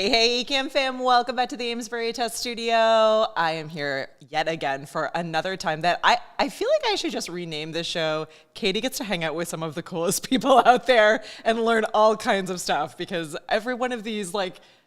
Hey, Ecamm fam, welcome back to the Amesbury Test Studio. I am here yet again for another time that I feel like I should just rename this show. Katie gets to hang out with some of the coolest people out there and learn all kinds of stuff, because every one of these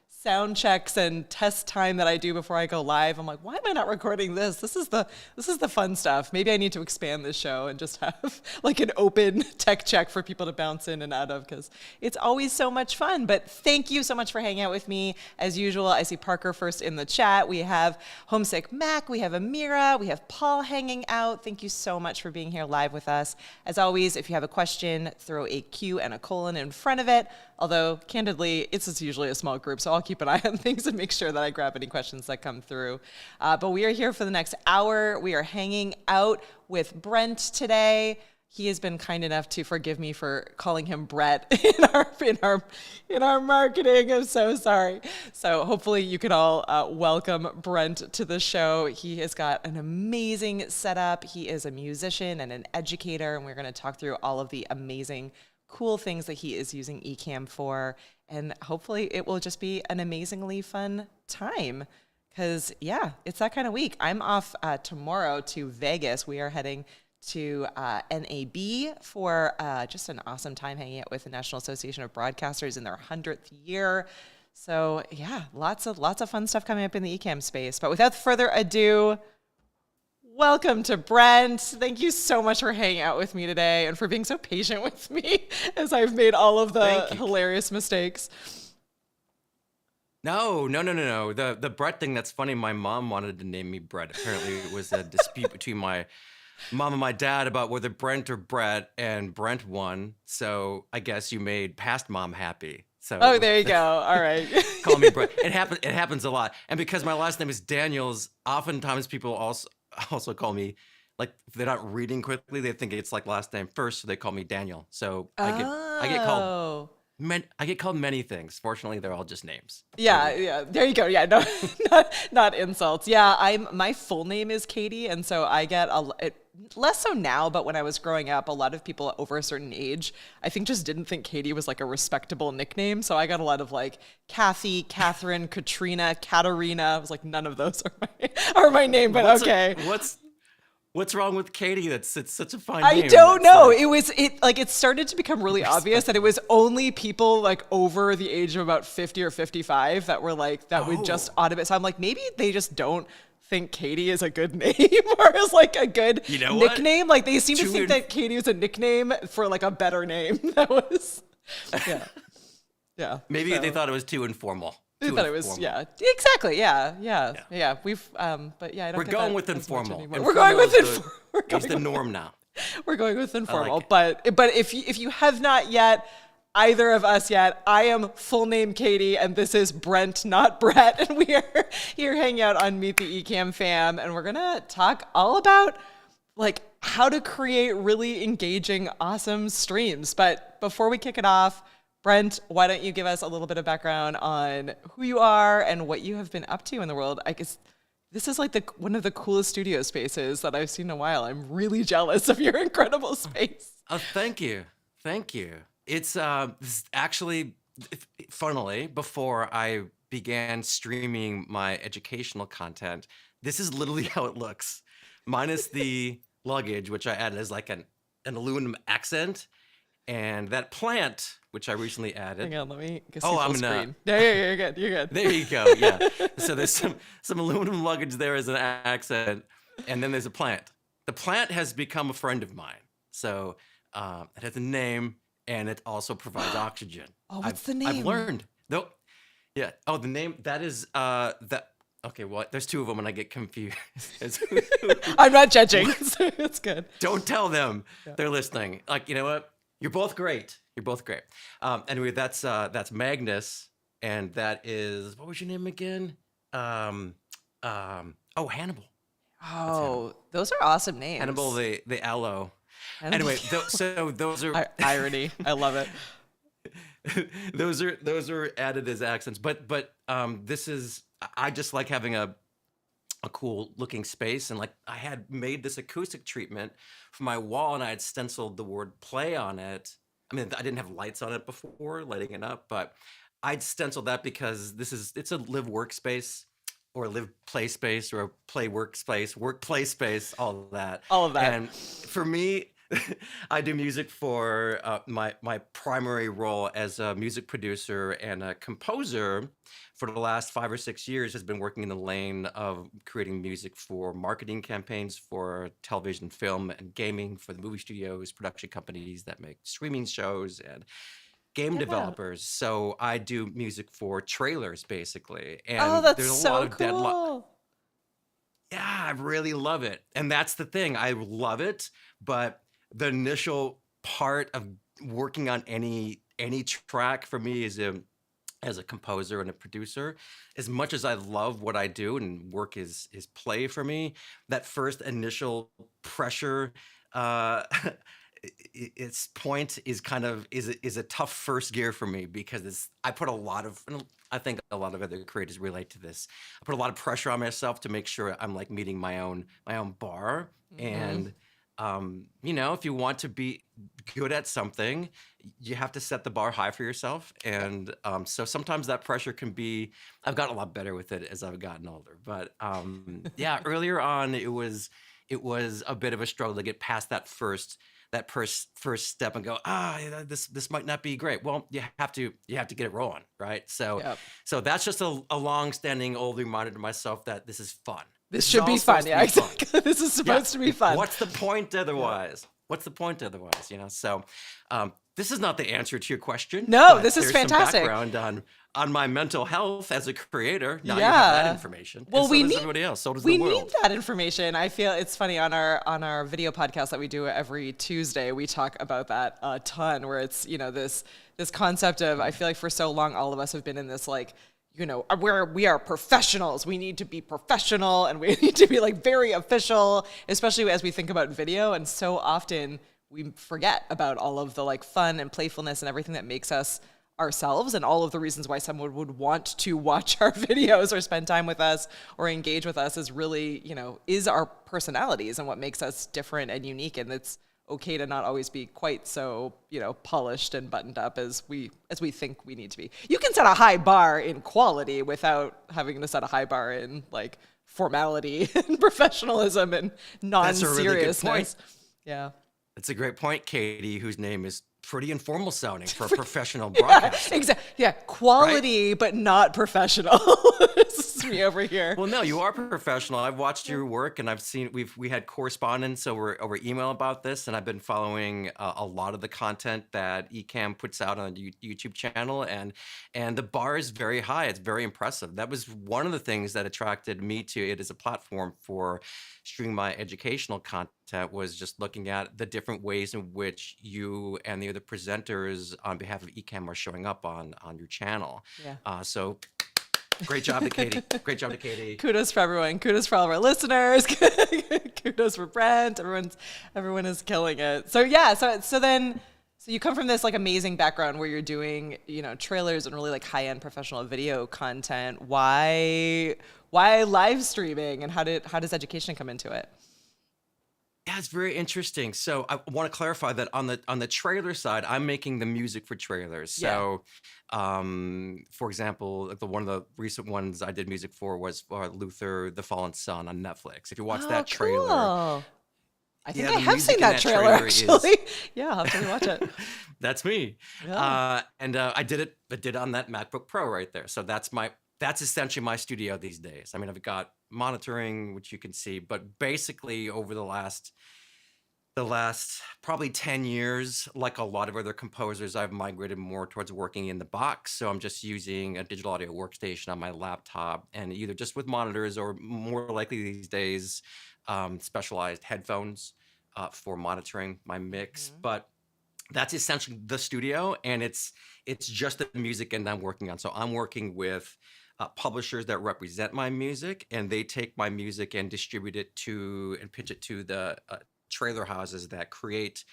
sound checks and test time that I do before I go live, I'm like, why am I not recording this? This is the fun stuff. Maybe I need to expand this show and just have an open tech check for people to bounce in and out of, because it's always so much fun. But thank you so much for hanging out with me. As usual, I see Parker first in the chat. We have Homesick Mac, we have Amira, we have Paul hanging out. Thank you so much for being here live with us. As always, if you have a question, throw a Q and a colon in front of it. Although, candidly, it's just usually a small group, so I'll keep an eye on things and make sure that I grab any questions that come through. But we are here for the next hour. We are hanging out with Brent today. He has been kind enough to forgive me for calling him Brett in our marketing. I'm so sorry. So hopefully you can all welcome Brent to the show. He has got an amazing setup. He is a musician and an educator, and we're going to talk through all of the amazing cool things that he is using Ecamm for, and hopefully it will just be an amazingly fun time, because yeah, it's that kind of week. I'm off tomorrow to Vegas. We are heading to NAB for just an awesome time hanging out with the National Association of Broadcasters in their 100th year. So yeah, lots of fun stuff coming up in the Ecamm space. But without further ado, welcome to Brent. Thank you so much for hanging out with me today and for being so patient with me as I've made all of the hilarious mistakes. No. The Brett thing, that's funny. My mom wanted to name me Brett. Apparently it was a dispute between my mom and my dad about whether Brent or Brett, and Brent won. So I guess you made past mom happy. So oh, there you go. All right. Call me Brett. It happens a lot. And because my last name is Daniels, oftentimes people also call me, if they're not reading quickly, they think it's last name first, so they call me Daniel. So I get called many things. Fortunately, they're all just names. Yeah. There you go. Yeah, no, not insults. Yeah, my full name is Katie, and so I get less so now, but when I was growing up, a lot of people over a certain age, I think, just didn't think Katie was a respectable nickname. So I got a lot of Kathy, Catherine, Katrina, Katarina. I was like, none of those are my name, but okay. What's wrong with Katie? It's such a fine name. I don't know. It started to become really obvious that it was only people over the age of about 50 or 55 that were would just automate. So I'm like, maybe they just don't think Katie is a good name or is a good nickname. They seem to think that Katie is a nickname for a better name. That was, yeah. Maybe they thought it was too informal. They thought it was, yeah, exactly, yeah. We've, but yeah, I don't. We're going with informal. We're going with informal. It's the norm now. We're going with informal, but if you have not yet, either of us yet, I am full name Katie, and this is Brent, not Brett, and we are here hanging out on Meet the Ecamm Fam, and we're gonna talk all about how to create really engaging, awesome streams. But before we kick it off, Brent, why don't you give us a little bit of background on who you are and what you have been up to in the world? I guess this is one of the coolest studio spaces that I've seen in a while. I'm really jealous of your incredible space. Oh, thank you. It's actually, funnily, before I began streaming my educational content, this is literally how it looks, minus the luggage, which I added as an aluminum accent, and that plant, which I recently added. Hang on, let me get I'm screen. Yeah, you're good. There you go. Yeah. So there's some aluminum luggage there as an accent, and then there's a plant. The plant has become a friend of mine. So it has a name, and it also provides oxygen. Oh, what's the name? I've learned. Though, yeah. Oh, the name, that is that. Okay, well, there's two of them, and I get confused. I'm not judging. It's good. Don't tell them. Yeah. They're listening. You know what? You're both great. Anyway, that's Magnus, and that is, what was your name again? Hannibal. Oh, those are awesome names. Hannibal the aloe. Anyway, so those are irony. I love it. those are added as accents, but this is, I just like having a cool looking space, and I had made this acoustic treatment for my wall, and I had stenciled the word play on it. I mean, I didn't have lights on it before, lighting it up, but I'd stencil that because it's a live workspace or a live play space or a play workspace, work play space, all of that. All of that. And for me, I do music for my primary role as a music producer and a composer for the last 5 or 6 years has been working in the lane of creating music for marketing campaigns for television, film, and gaming for the movie studios, production companies that make streaming shows and game Yeah. developers. So I do music for trailers basically. Oh, And that's there's a lot so of deadline. cool. Yeah, I really love it. And that's the thing. I love it, but the initial part of working on any track for me as a composer and a producer, as much as I love what I do and work is play for me, that first initial pressure uh its point is kind of is a tough first gear for me because I put a lot of and I think a lot of other creators relate to this. I put a lot of pressure on myself to make sure I'm like meeting my own bar. Hmm. And if you want to be good at something, you have to set the bar high for yourself. And so sometimes that pressure can be, I've gotten a lot better with it as I've gotten older. But yeah, earlier on it was a bit of a struggle to get past that first step and go, yeah, this might not be great. Well, you have to get it rolling, right? So Yep. so that's just a long-standing old reminder to myself that this is fun. This This is should all be fun. supposed to Yeah, be fun. exactly. This is Yeah. supposed to be fun. What's the point Yeah. otherwise? What's the point otherwise? So this is not the answer to your question, No, but this is there's some fantastic. background on my mental health as a creator. Now you have that Yeah. information, and Well, so does everybody else. So does the we need world. that information. I feel it's funny on our video podcast that we do every Tuesday. We talk about that a ton. Where it's this concept of, I feel like for so long all of us have been in this like, where we are professionals. We need to be professional and we need to be like very official, especially as we think about video. And so often we forget about all of the like fun and playfulness and everything that makes us ourselves, and all of the reasons why someone would want to watch our videos or spend time with us or engage with us is really, is our personalities and what makes us different and unique. And it's okay to not always be quite so, polished and buttoned up as we think we need to be. You can set a high bar in quality without having to set a high bar in like formality and professionalism and That's a really good point. non-seriousness. Yeah. That's a great point, Katie, whose name is pretty informal sounding for a professional Yeah, broadcaster, exactly. Yeah, right? quality, but not professional. This is me over here. Well, no, you are professional. I've watched your work, and I've seen we had correspondence over email about this, and I've been following a lot of the content that Ecamm puts out on the YouTube channel, and the bar is very high. It's very impressive. That was one of the things that attracted me to it as a platform for streaming my educational content, was just looking at the different ways in which you and the other presenters on behalf of Ecamm are showing up on your channel. Yeah. So great job to Katie. Great job to Katie. Kudos for everyone. Kudos for all of our listeners. Kudos for Brent. Everyone is killing it. So yeah. So you come from this like amazing background where you're doing, trailers and really like high-end professional video content. Why live streaming, and how does education come into it? Yeah, it's very interesting. So I want to clarify that on the trailer side, I'm making the music for trailers. Yeah. So, for example, like one of the recent ones I did music for was for Luther: The Fallen Son on Netflix. If you watch Oh, that trailer, cool. I think yeah, I the have music seen in that that trailer trailer is actually. Yeah, I'll have to rewatch it. that's me. Yeah. And I did it on that MacBook Pro right there. So that's essentially my studio these days. I mean, I've got monitoring, which you can see, but basically over the last probably 10 years, like a lot of other composers, I've migrated more towards working in the box. So I'm just using a digital audio workstation on my laptop, and either just with monitors or more likely these days, specialized headphones for monitoring my mix. Mhm. But that's essentially the studio, and it's just the music and I'm working on. So I'm working with publishers that represent my music, and they take my music and distribute it to and pitch it to the trailer houses that create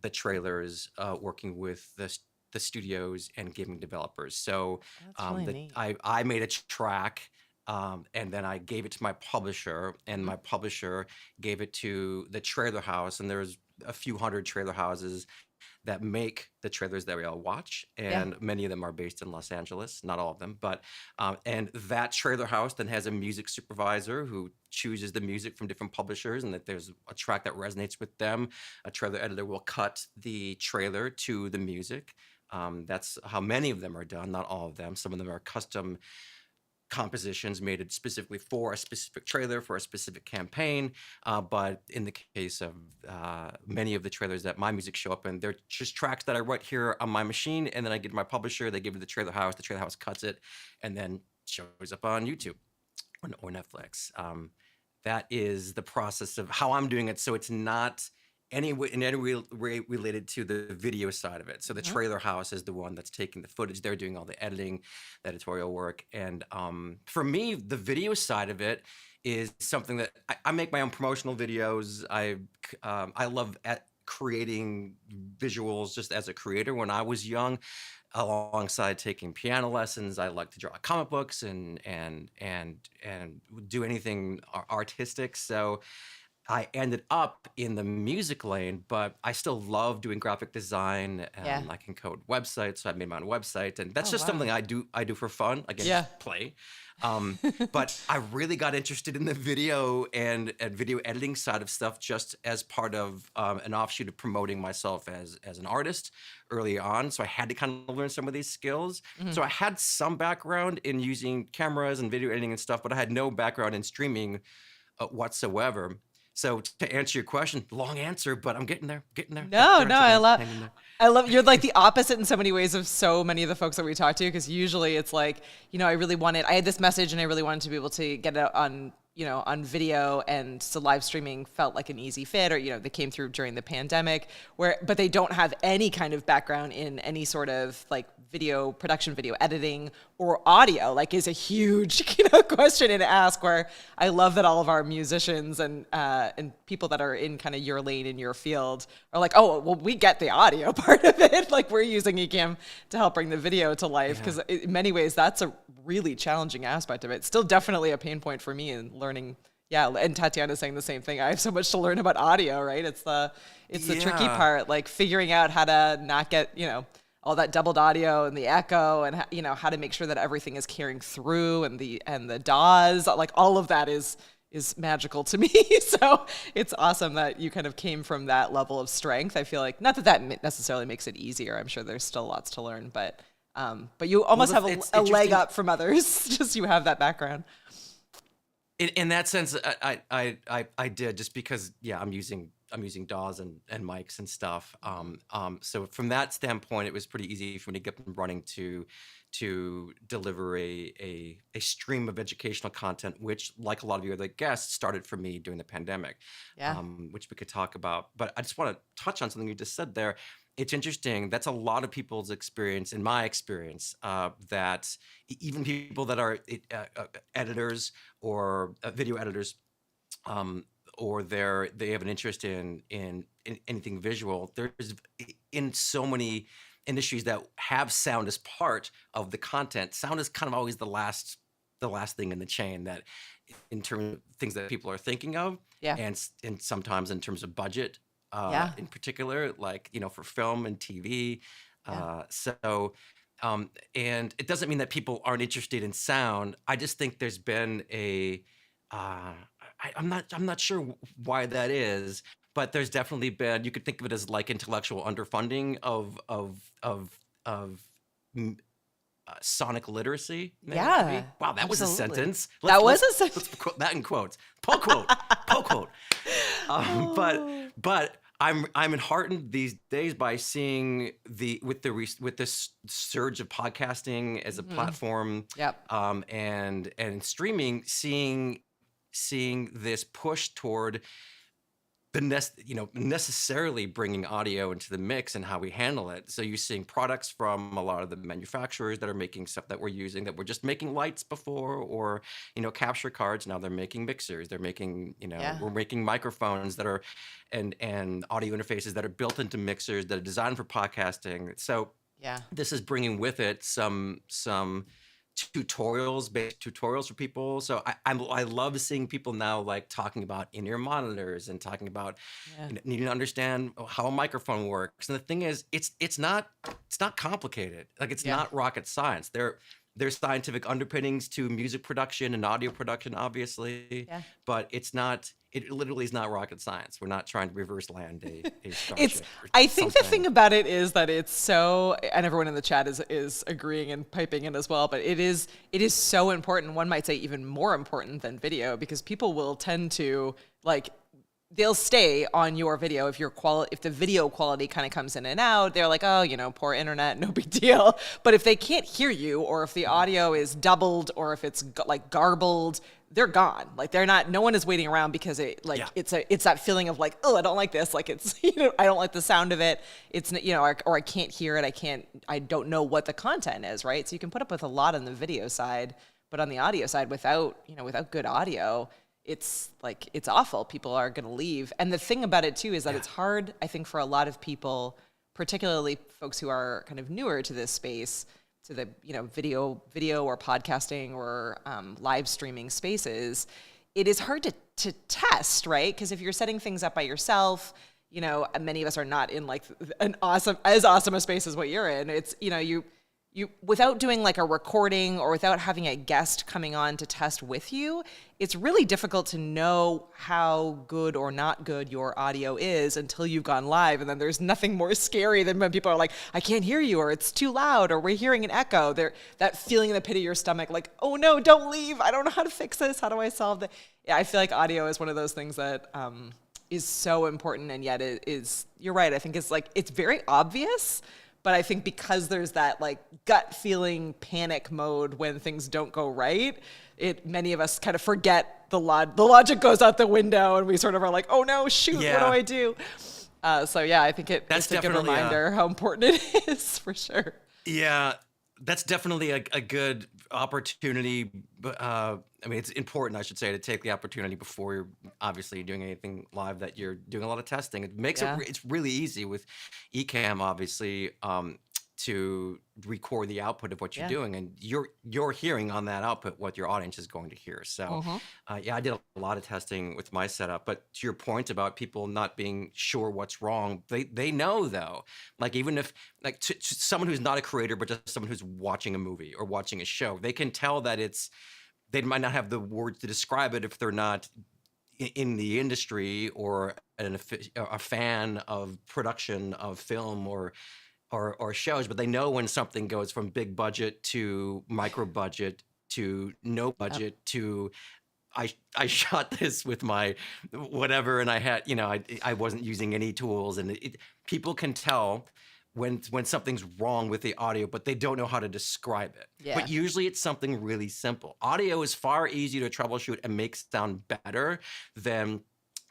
the trailers, working with the studios and gaming developers. So That's really the neat. I made a track. And then I gave it to my publisher, and Mhm. my publisher gave it to the trailer house. And there's a few hundred trailer houses, that make the trailers that we all watch, Yeah. and many of them are based in Los Angeles, not all of them, but and that trailer house then has a music supervisor who chooses the music from different publishers, and that there's a track that resonates with them. A trailer editor will cut the trailer to the music. That's how many of them are done, not all of them. Some of them are custom compositions made it specifically for a specific trailer for a specific campaign. But in the case of many of the trailers that my music show up in, they're just tracks that I write here on my machine, and then I give to my publisher. They give it to the trailer house cuts it, and then shows up on YouTube or Netflix. That is the process of how I'm doing it. So it's not in any way related to the video side of it. So the Mhm. trailer house is the one that's taking the footage. They're doing all the editing, the editorial work. And for me, the video side of it is something that I make my own promotional videos. I love creating visuals just as a creator. When I was young, alongside taking piano lessons, I like to draw comic books and do anything artistic. So I ended up in the music lane, but I still love doing graphic design. Yeah. I can code websites, so I made my own website, and that's Oh, just wow. something I do for fun. Again, Yeah. just play. But I really got interested in the video and video editing side of stuff just as part of an offshoot of promoting myself as an artist early on. So I had to kind of learn some of these skills. Mhm. So I had some background in using cameras and video editing and stuff, but I had no background in streaming whatsoever. So to answer your question, long answer, but I'm getting there. No, Hang no, in there. I love you're like the opposite in so many ways of so many of the folks that we talk to, because usually it's like, I had this message and I really wanted to be able to get it on, on video, and so live streaming felt like an easy fit, or, they came through during the pandemic but they don't have any kind of background in any sort of like video production, video editing, or audio, like is a huge, question to ask, where I love that all of our musicians and people that are in kind of your lane in your field are like, oh, well, we get the audio part of it. Like we're using Ecamm to help bring the video to life. Because in many ways, that's a really challenging aspect of it. Still definitely a pain point for me in learning. Yeah, and Tatiana's saying the same thing. I have so much to learn about audio, right? It's the tricky Yeah. part, like figuring out how to not get, all that doubled audio and the echo, and how to make sure that everything is carrying through, and the DAWs, like all of that is magical to me. So it's awesome that you kind of came from that level of strength. I feel like, not that that necessarily makes it easier. I'm sure there's still lots to learn, but you almost have it's a leg interesting. up from others. Just you have that background. In that sense, I did, just because I'm using DAWs and mics and stuff. So from that standpoint, it was pretty easy for me to get them running to deliver a stream of educational content, which, like a lot of your other guests, started for me during the pandemic. Yeah. Which we could talk about. But I just want to touch on something you just said there. It's interesting. That's a lot of people's experience, in my experience, that even people that are editors or video editors, or they have an interest in anything visual. There's, in so many industries that have sound as part of the content, sound is kind of always the last thing in the chain, that in terms of things that people are thinking of, Yeah. and sometimes in terms of budget, Yeah. in particular, like for film and TV. Yeah. And it doesn't mean that people aren't interested in sound. I just think there's been I'm not sure why that is, but there's definitely been. You could think of it as like intellectual underfunding of mm, sonic literacy. Maybe. Yeah, Wow, that was a absolutely. sentence. That was a Let's sentence. quote that in quotes. Pull quote. Pull quote. Oh. But I'm heartened these days by seeing with this surge of podcasting as a platform, Yep. and streaming, seeing this push toward the necessarily bringing audio into the mix and how we handle it. So you're seeing products from a lot of the manufacturers that are making stuff that we're using, that were just making lights before, or capture cards. Now they're making mixers. They're making Yeah. we're making microphones that are and audio interfaces that are built into mixers that are designed for podcasting. So Yeah. this is bringing with it some basic tutorials for people. So I love seeing people now like talking about in-ear monitors and talking about Yeah. needing to understand how a microphone works. And the thing is, it's not complicated. Like it's Yeah. not rocket science. There's scientific underpinnings to music production and audio production, obviously, Yeah. but it literally is not rocket science. We're not trying to reverse land a It's starship or I think the something. thing about it is that it's so, and everyone in the chat is agreeing and piping in as well, but it is so important. One might say even more important than video, because people will tend to like, they'll stay on your video if the video quality kind of comes in and out. They're like, oh, poor internet, no big deal. But if they can't hear you, or if the audio is doubled, or if it's like garbled, they're gone. Like they're not. No one is waiting around, because Yeah. it's that feeling of like, oh, I don't like this. Like it's I don't like the sound of it. It's or I can't hear it. I don't know what the content is, right? So you can put up with a lot on the video side, but on the audio side, without good audio, it's like, it's awful. People are going to leave. And the thing about it too is that it's hard, I think, for a lot of people, particularly folks who are kind of newer to this space, to the video or podcasting or live streaming spaces. It is hard to test, right? Because if you're setting things up by yourself, many of us are not in like as awesome a space as what you're in. It's you without doing like a recording, or without having a guest coming on to test with you, it's really difficult to know how good or not good your audio is until you've gone live. And then there's nothing more scary than when people are like, I can't hear you, or it's too loud, or we're hearing an echo. That feeling in the pit of your stomach, like, oh no, don't leave. I don't know how to fix this. How do I solve that? Yeah, I feel like audio is one of those things that is so important, and yet it is, you're right. I think it's very obvious. But I think because there's that like gut feeling panic mode when things don't go right, many of us kind of forget the logic goes out the window, and we sort of are like, oh no, shoot, what do Yeah. I do? So yeah, I think That's it's a good definitely reminder how important it is, for sure. Yeah, that's definitely a good opportunity. But I mean, it's important, I should say, to take the opportunity before you're obviously doing anything live, that you're doing a lot of testing. It makes Yeah. it's really easy with Ecamm, obviously, to record the output of what you're Yeah. doing, and you're hearing on that output what your audience is going to hear. So yeah, I did a lot of testing with my setup. But to your point about people not being sure what's wrong, they know though. Like even if like to someone who's not a creator, but just someone who's watching a movie or watching a show, they can tell that they might not have the words to describe it if they're not in the industry, or a fan of production of film or shows, but they know when something goes from big budget to micro budget to no budget to I shot this with my whatever, and I had I wasn't using any tools, and people can tell when something's wrong with the audio, but they don't know how to describe it. Yeah. But usually it's something really simple. Audio is far easier to troubleshoot and make sound better than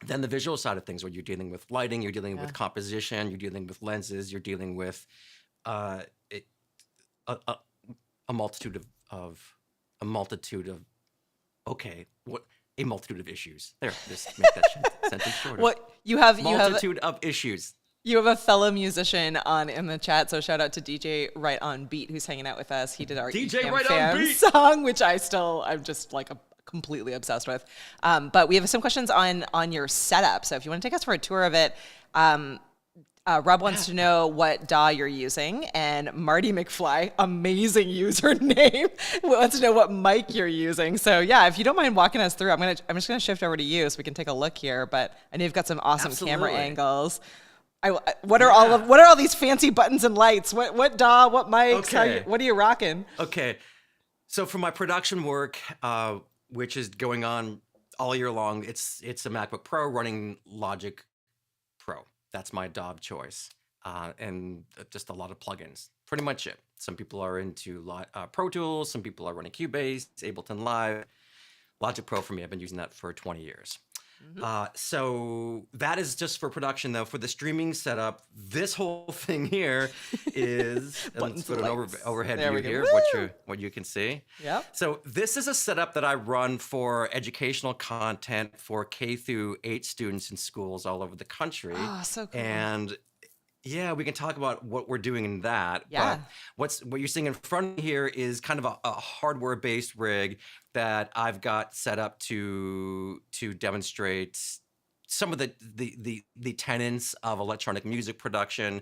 the visual side of things, where you're dealing with lighting, you're dealing with composition, you're dealing with lenses, you're dealing with a multitude of a multitude of issues. There, just make that sentence shorter. What you have Multitude of issues. You have a fellow musician in the chat, so shout out to DJ Right On Beat, who's hanging out with us. He did our DJ Ecamm Right On Fam Beat! song, which I'm just like completely obsessed with. But we have some questions on your setup. So if you want to take us for a tour of it, Rob wants to know what DAW you're using, and Marty McFly, amazing username, wants to know what mic you're using. So yeah, if you don't mind walking us through, I'm just gonna shift over to you so we can take a look here. But I know you've got some awesome camera Absolutely. angles. What are all these fancy buttons and lights? What DAW? What mics? Okay. What are you rocking? Okay, so for my production work, which is going on all year long, it's a MacBook Pro running Logic Pro. That's my DAW of choice, and just a lot of plugins. Pretty much it. Some people are into Pro Tools. Some people are running Cubase, Ableton Live. Logic Pro for me, I've been using that for 20 years. So that is just for production, though. For the streaming setup, this whole thing here is let's put an overhead There we view go. here, what you can see. Yep. So this is a setup that I run for educational content for K through 8 students in schools all over the country. Oh, so cool. And Yeah, we can talk about what we're doing in that, Yeah. but what you're seeing in front of me here is kind of a hardware-based rig that I've got set up to demonstrate some of the tenets of electronic music production.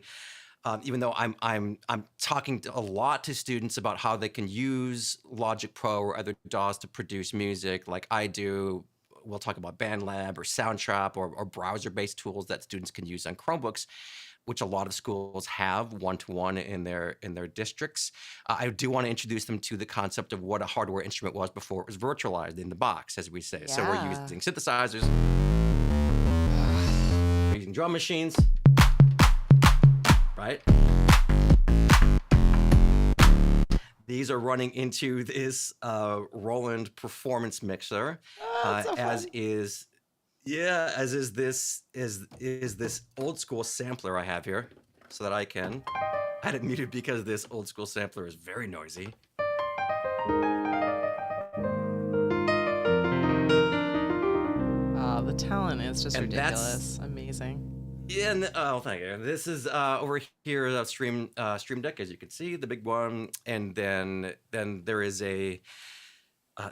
Even though I'm talking a lot to students about how they can use Logic Pro or other DAWs to produce music, like I do. We'll talk about BandLab or Soundtrap or browser-based tools that students can use on Chromebooks, which a lot of schools have one-to-one in their districts. I do want to introduce them to the concept of what a hardware instrument was before it was virtualized in the box, as we say. So we're Yeah. using synthesizers, we're using drum machines, right? These are running into this Roland performance mixer, Oh, it's so as fun. is this old school sampler I have here, so that I had it muted because this old school sampler is very noisy. The talent is just And that's ridiculous. Amazing. yeah, oh, thank you. This is over here Stream Deck, as you can see, the big one, and then there is a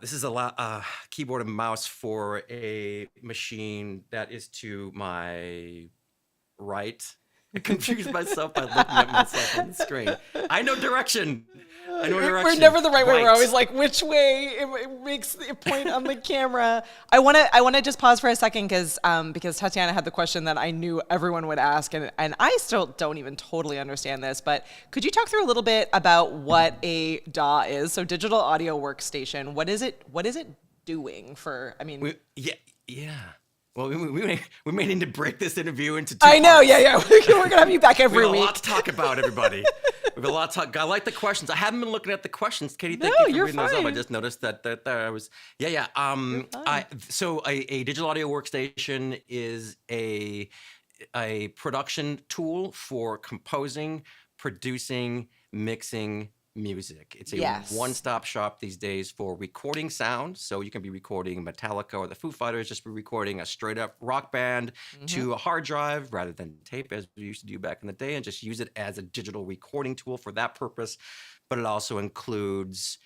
this is a keyboard and mouse for a machine that is to my right. I confused myself by looking at myself on the screen. I know direction. I know direction. We're never the right way. We're Right. always like, which way? It makes a point on the camera. I want to just pause for a second because Tatiana had the question that I knew everyone would ask, and I still don't even totally understand this. But could you talk through a little bit about what a DAW is? So digital audio workstation. What is it? What is it doing for? I mean, Yeah. Well, we may need to break this interview into two I know. parts. Yeah. We're gonna have you back We every have a week. lot to talk about, everybody. We have a lot to talk. I like the questions. I haven't been looking at the questions, Katie. Thank No, you for you're reading those up. I fine. just noticed that I was. Yeah. So a digital audio workstation is a production tool for composing, producing, mixing music. It's a Yes. one-stop shop these days for recording sound. So you can be recording Metallica or the Foo Fighters, just be recording a straight-up rock band to a hard drive rather than tape, as we used to do back in the day, and just use it as a digital recording tool for that purpose. But it also includes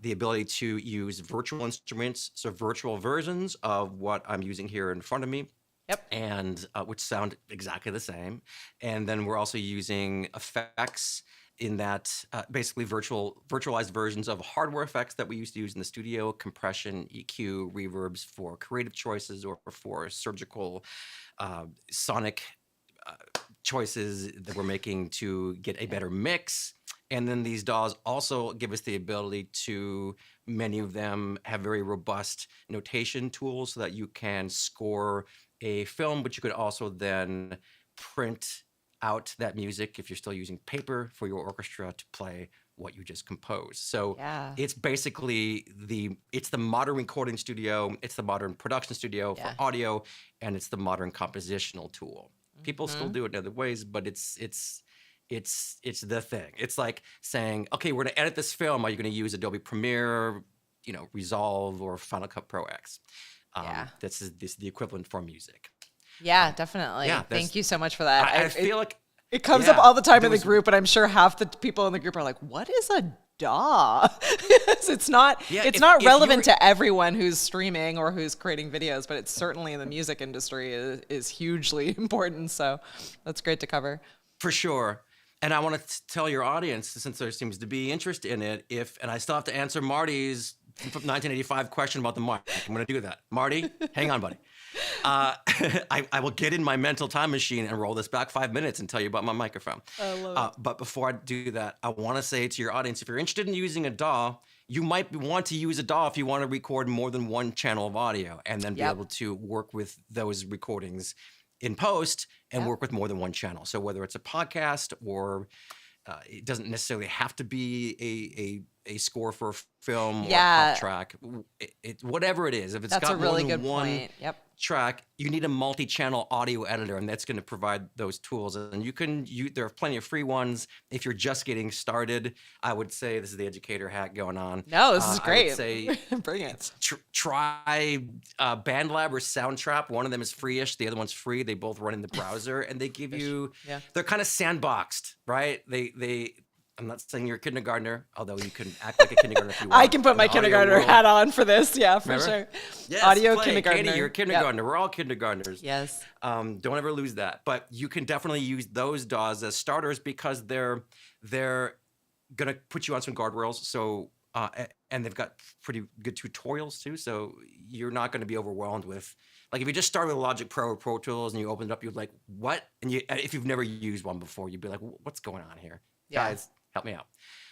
the ability to use virtual instruments, so virtual versions of what I'm using here in front of me. Yep. And which sound exactly the same. And then we're also using effects in that basically virtualized versions of hardware effects that we used to use in the studio, compression, EQ, reverbs for creative choices or for surgical sonic choices that we're making to get a better mix. And then these DAWs also give us the ability to, many of them have very robust notation tools so that you can score a film, but you could also then print out that music if you're still using paper for your orchestra to play what you just composed. So Yeah. it's basically the modern recording studio, it's the modern production studio for audio, and it's the modern compositional tool. People still do it in other ways, but it's the thing. It's like saying, okay, we're gonna edit this film. Are you gonna use Adobe Premiere, Resolve, or Final Cut Pro X? This is the equivalent for music. Yeah, definitely. Yeah, Thank you so much for that. I feel like it comes up all the time in the was- group, and I'm sure half the people in the group are like, "What is a DAW?" It's not if relevant you're- to everyone who's streaming or who's creating videos, but it's certainly in the music industry is hugely important. So that's great to cover. For sure. And I want to tell your audience, since there seems to be interest in it, and I still have to answer Marty's 1985 question about the mic. I'm going to do that. Marty, hang on, buddy. I will get in my mental time machine and roll this back 5 minutes and tell you about my microphone. I love it. But before I do that, I want to say to your audience, if you're interested in using a DAW, you might want to use a DAW if you want to record more than one channel of audio and then be able to work with those recordings in post and work with more than one channel. So whether it's a podcast or it doesn't necessarily have to be a score for a film or a pop Yeah, track, whatever it is, if it's that's a got more really than good one point. Yep. track, you need a multi-channel audio editor, and that's going to provide those tools. And there are plenty of free ones. If you're just getting started, I would say this is the educator hack going on. No, this is I would great. say Brilliant. try BandLab or Soundtrap. One of them is free-ish, the other one's free. They both run in the browser, and they give you, Yeah. they're kind of sandboxed, right? I'm not saying you're a kindergartner, although you can act like a kindergartner if you want. I can put in my the audio kindergartner world. hat on for this. Yeah, for Remember? sure. Yes, Audio play. kindergartner. Katie, you're a Yep. kindergartner. We're all kindergartners. Yes. Don't ever lose that. But you can definitely use those DAWs as starters because they're gonna put you on some guardrails. So and they've got pretty good tutorials too. So you're not going to be overwhelmed with, like, if you just start with Logic Pro or Pro Tools and you open it up, you're like, what? And if you've never used one before, you'd be like, what's going on here? Yeah. Guys, help me out.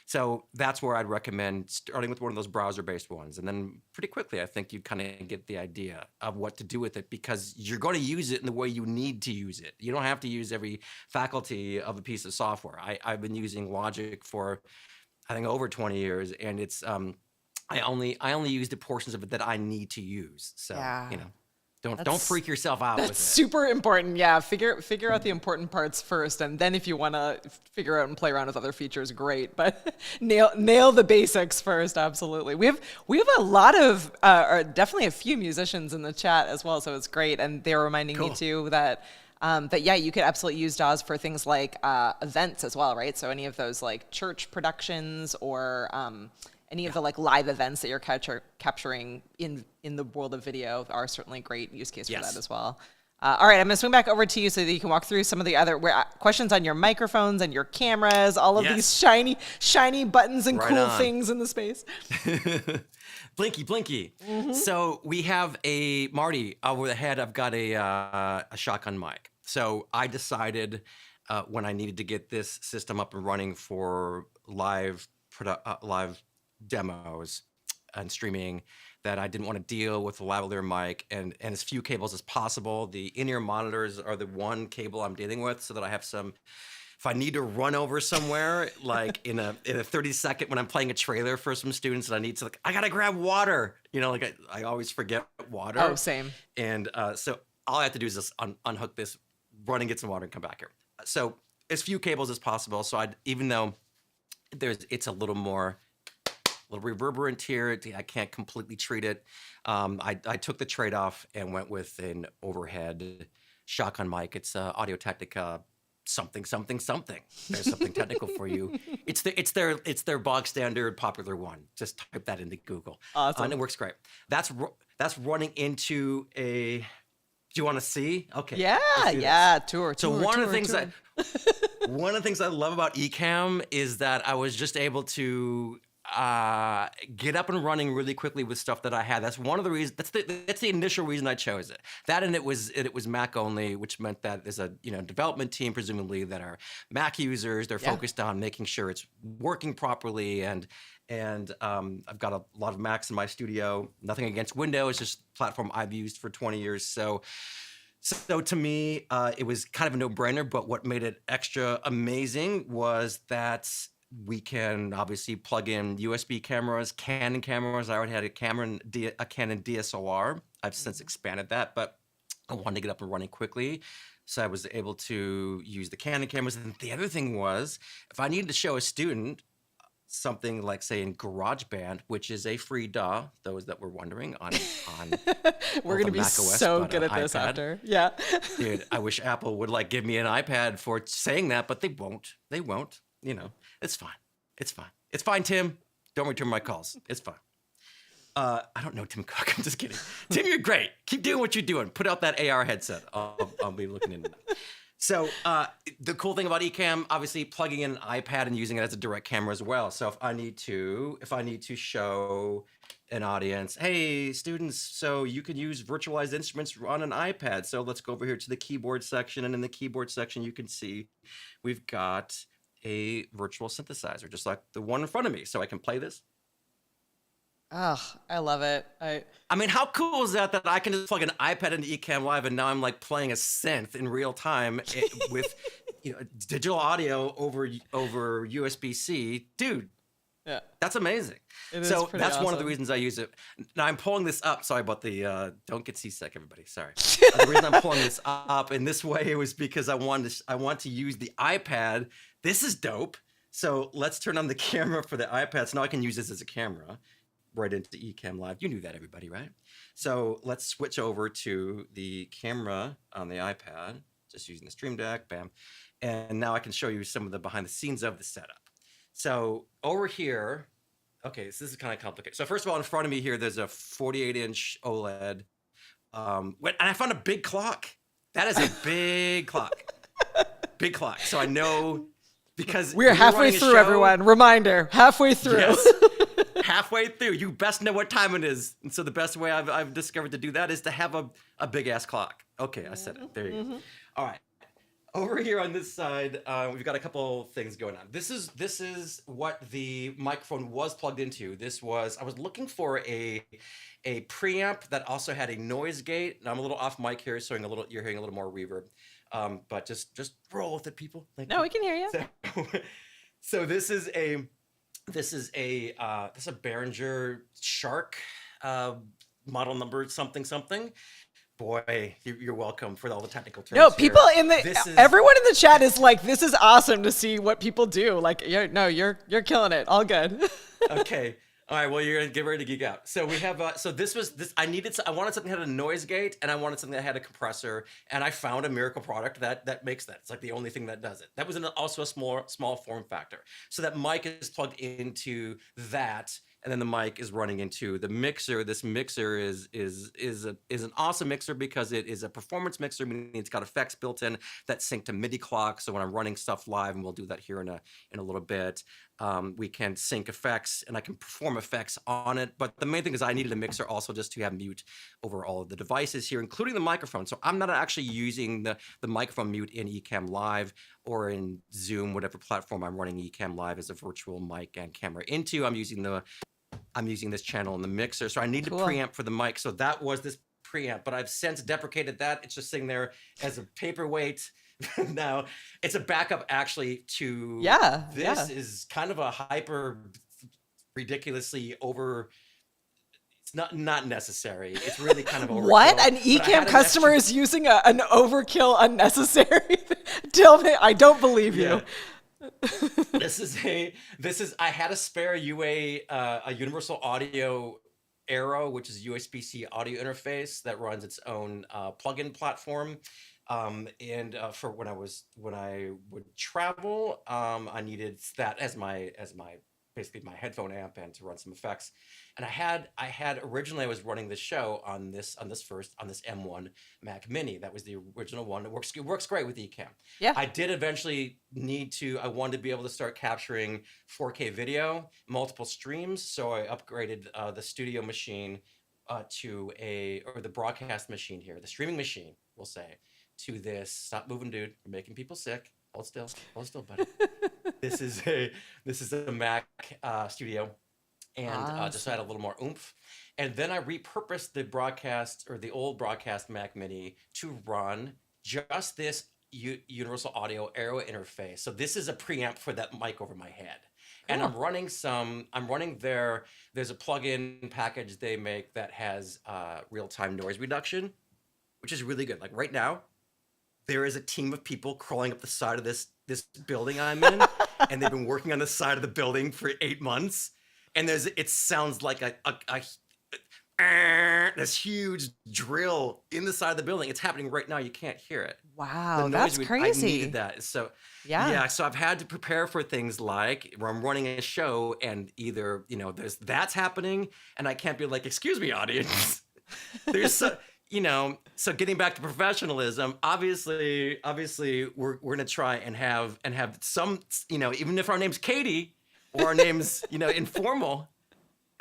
So that's where I'd recommend starting with one of those browser-based ones. And then pretty quickly, I think you kind of get the idea of what to do with it because you're going to use it in the way you need to use it. You don't have to use every faculty of a piece of software. I've been using Logic for, I think, over 20 years, and it's I only use the portions of it that I need to use. So, Yeah. don't freak yourself out with it. That's super important. Yeah, figure out the important parts first, and then if you want to figure out and play around with other features, great. But nail the basics first. Absolutely. We have a lot of, or definitely a few musicians in the chat as well, so it's great. And they're reminding me too that. Yeah, you could absolutely use DAWs for things like events as well, right? So any of those like church productions or any of the like live events that you're capturing in the world of video are certainly a great use case for that as well. All right, I'm gonna swing back over to you so that you can walk through some of the other questions on your microphones and your cameras, all of these shiny buttons and cool things in the space. Blinky. So we have Marty over the head. I've got a shotgun mic. So I decided when I needed to get this system up and running for live demos and streaming that I didn't want to deal with the lavalier mic and as few cables as possible. The in-ear monitors are the one cable I'm dealing with so that I have some, if I need to run over somewhere, like in a 30-second when I'm playing a trailer for some students and I need to, like, I got to grab water. Like I always forget water. Oh, same. And so all I have to do is just unhook this, run and get some water and come back here. So as few cables as possible. So even though it's a little reverberant here, I can't completely treat it. I took the trade-off and went with an overhead shotgun mic. It's Audio Technica something. There's something technical for you. It's their bog standard popular one. Just type that into Google. Awesome. And it works great. That's running into a. Do you want to see? Okay. Yeah. Tour. So one of the things I love about Ecamm is that I was just able to get up and running really quickly with stuff that I had. That's one of the reasons. That's the initial reason I chose it. That and it was Mac only, which meant that there's a development team presumably that are Mac users. They're focused on making sure it's working properly and I've got a lot of Macs in my studio. Nothing against Windows, it's just a platform I've used for 20 years. So to me, it was kind of a no-brainer. But what made it extra amazing was that we can obviously plug in USB cameras, Canon cameras. I already had a Canon DSLR. I've since expanded that, but I wanted to get up and running quickly. So I was able to use the Canon cameras. And the other thing was, if I needed to show a student something like, say, in GarageBand, which is a free DAW, those that were wondering, on we're going to be Mac OS, so good at iPad. this after. Yeah. Dude, I wish Apple would give me an iPad for saying that, but they won't. They won't. It's fine. It's fine, Tim. Don't return my calls. It's fine. I don't know Tim Cook. I'm just kidding. Tim, you're great. Keep doing what you're doing. Put out that AR headset. I'll be looking into that. So the cool thing about Ecamm, obviously plugging in an iPad and using it as a direct camera as well. So if I need to show an audience, hey students, so you can use virtualized instruments on an iPad. So let's go over here to the keyboard section, and in the keyboard section you can see we've got a virtual synthesizer, just like the one in front of me. So I can play this. Oh, I love it. I mean, how cool is that I can just plug an iPad into Ecamm Live and now I'm like playing a synth in real time with digital audio over USB-C. Dude, Yeah. That's amazing. It is So pretty that's one of the awesome. reasons I use it. Now I'm pulling this up. Sorry about the don't get seasick, everybody. Sorry. The reason I'm pulling this up in this way was because I want to use the iPad. This is dope. So let's turn on the camera for the iPad. So now I can use this as a camera right into Ecamm Live. You knew that, everybody, right? So let's switch over to the camera on the iPad. Just using the Stream Deck, bam. And now I can show you some of the behind the scenes of the setup. So over here, okay, so this is kind of complicated. So first of all, in front of me here, there's a 48-inch OLED. And I found a big clock. That is a big clock. Big clock. So I know because We're halfway through, everyone. Reminder, halfway through. Yes. Halfway through. You best know what time it is. And so the best way I've discovered to do that is to have a big-ass clock. Okay, I said it. There you go. All right. Over here on this side, we've got a couple things going on. This is what the microphone was plugged into. I was looking for a preamp that also had a noise gate. And I'm a little off mic here, so you're hearing a little more reverb. But just roll with it, people. No, we can hear you. So this is a Behringer Shark model number something. Boy, you're welcome for all the technical terms. No, here. people everyone in the chat is like, this is awesome to see what people do. Like, you're killing it. All good. Okay. All right. Well, you're gonna get ready to geek out. So we have. So this was this. I wanted something that had a noise gate, and I wanted something that had a compressor, and I found a miracle product that makes that. It's like the only thing that does it. That was also a small form factor. So that mic is plugged into that. And then the mic is running into the mixer. This mixer is an awesome mixer because it is a performance mixer, meaning it's got effects built in that sync to MIDI clocks. So when I'm running stuff live, and we'll do that here in a little bit, we can sync effects and I can perform effects on it. But the main thing is I needed a mixer also just to have mute over all of the devices here, including the microphone. So I'm not actually using the microphone mute in Ecamm Live or in Zoom, whatever platform I'm running Ecamm Live as a virtual mic and camera into. I'm using this channel in the mixer. So I need to preamp for the mic. So that was this preamp, but I've since deprecated that. It's just sitting there as a paperweight. Now it's a backup actually to this is kind of a hyper ridiculously over. It's not necessary. It's really kind of overkill. What? An Ecamm customer is using an overkill unnecessary? Tell me, I don't believe you. I had a spare a universal audio Arrow, which is USB-C audio interface that runs its own plugin platform. And for when I would travel, I needed that as my basically my headphone amp and to run some effects. And I had originally I was running this show on this M1 Mac Mini. That was the original one. It works great with Ecamm. Yeah. I did eventually I wanted to be able to start capturing 4K video, multiple streams. So I upgraded the studio machine or the broadcast machine here, the streaming machine, we'll say, to this. Stop moving, dude. You're making people sick. Hold still, buddy. This is a Mac Studio, and just had a little more oomph. And then I repurposed the old broadcast Mac Mini to run just this universal audio Arrow interface. So this is a preamp for that mic over my head. And there's a plugin package they make that has real-time noise reduction, which is really good. Like right now, there is a team of people crawling up the side of this building I'm in, and they've been working on the side of the building for 8 months. And it sounds like this huge drill in the side of the building. It's happening right now. You can't hear it. Wow, that's crazy. I needed that. So so I've had to prepare for things like where I'm running a show and either that's happening, and I can't be like, excuse me, audience. So getting back to professionalism, obviously we're gonna try and have some, even if our name's Katie or our name's, informal,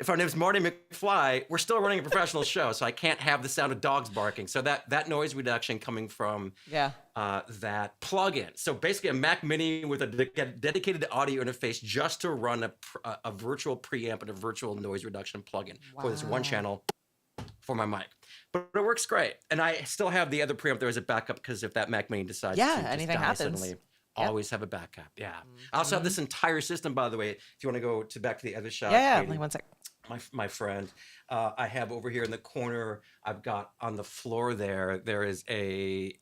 if our name's Marty McFly, we're still running a professional show. So I can't have the sound of dogs barking. So that noise reduction coming from that plugin. So basically a Mac Mini with a dedicated audio interface just to run a virtual preamp and a virtual noise reduction plugin for this one channel for my mic. But it works great. And I still have the other preamp there as a backup because if that Mac Mini decides to anything die happens suddenly, Yep. Always have a backup. Yeah. I also have Mhm. this entire system, by the way. If you want to go to back to the other shot, Yeah, yeah. Like Katie, one sec. my friend, I have over here in the corner. I've got on the floor there. There is a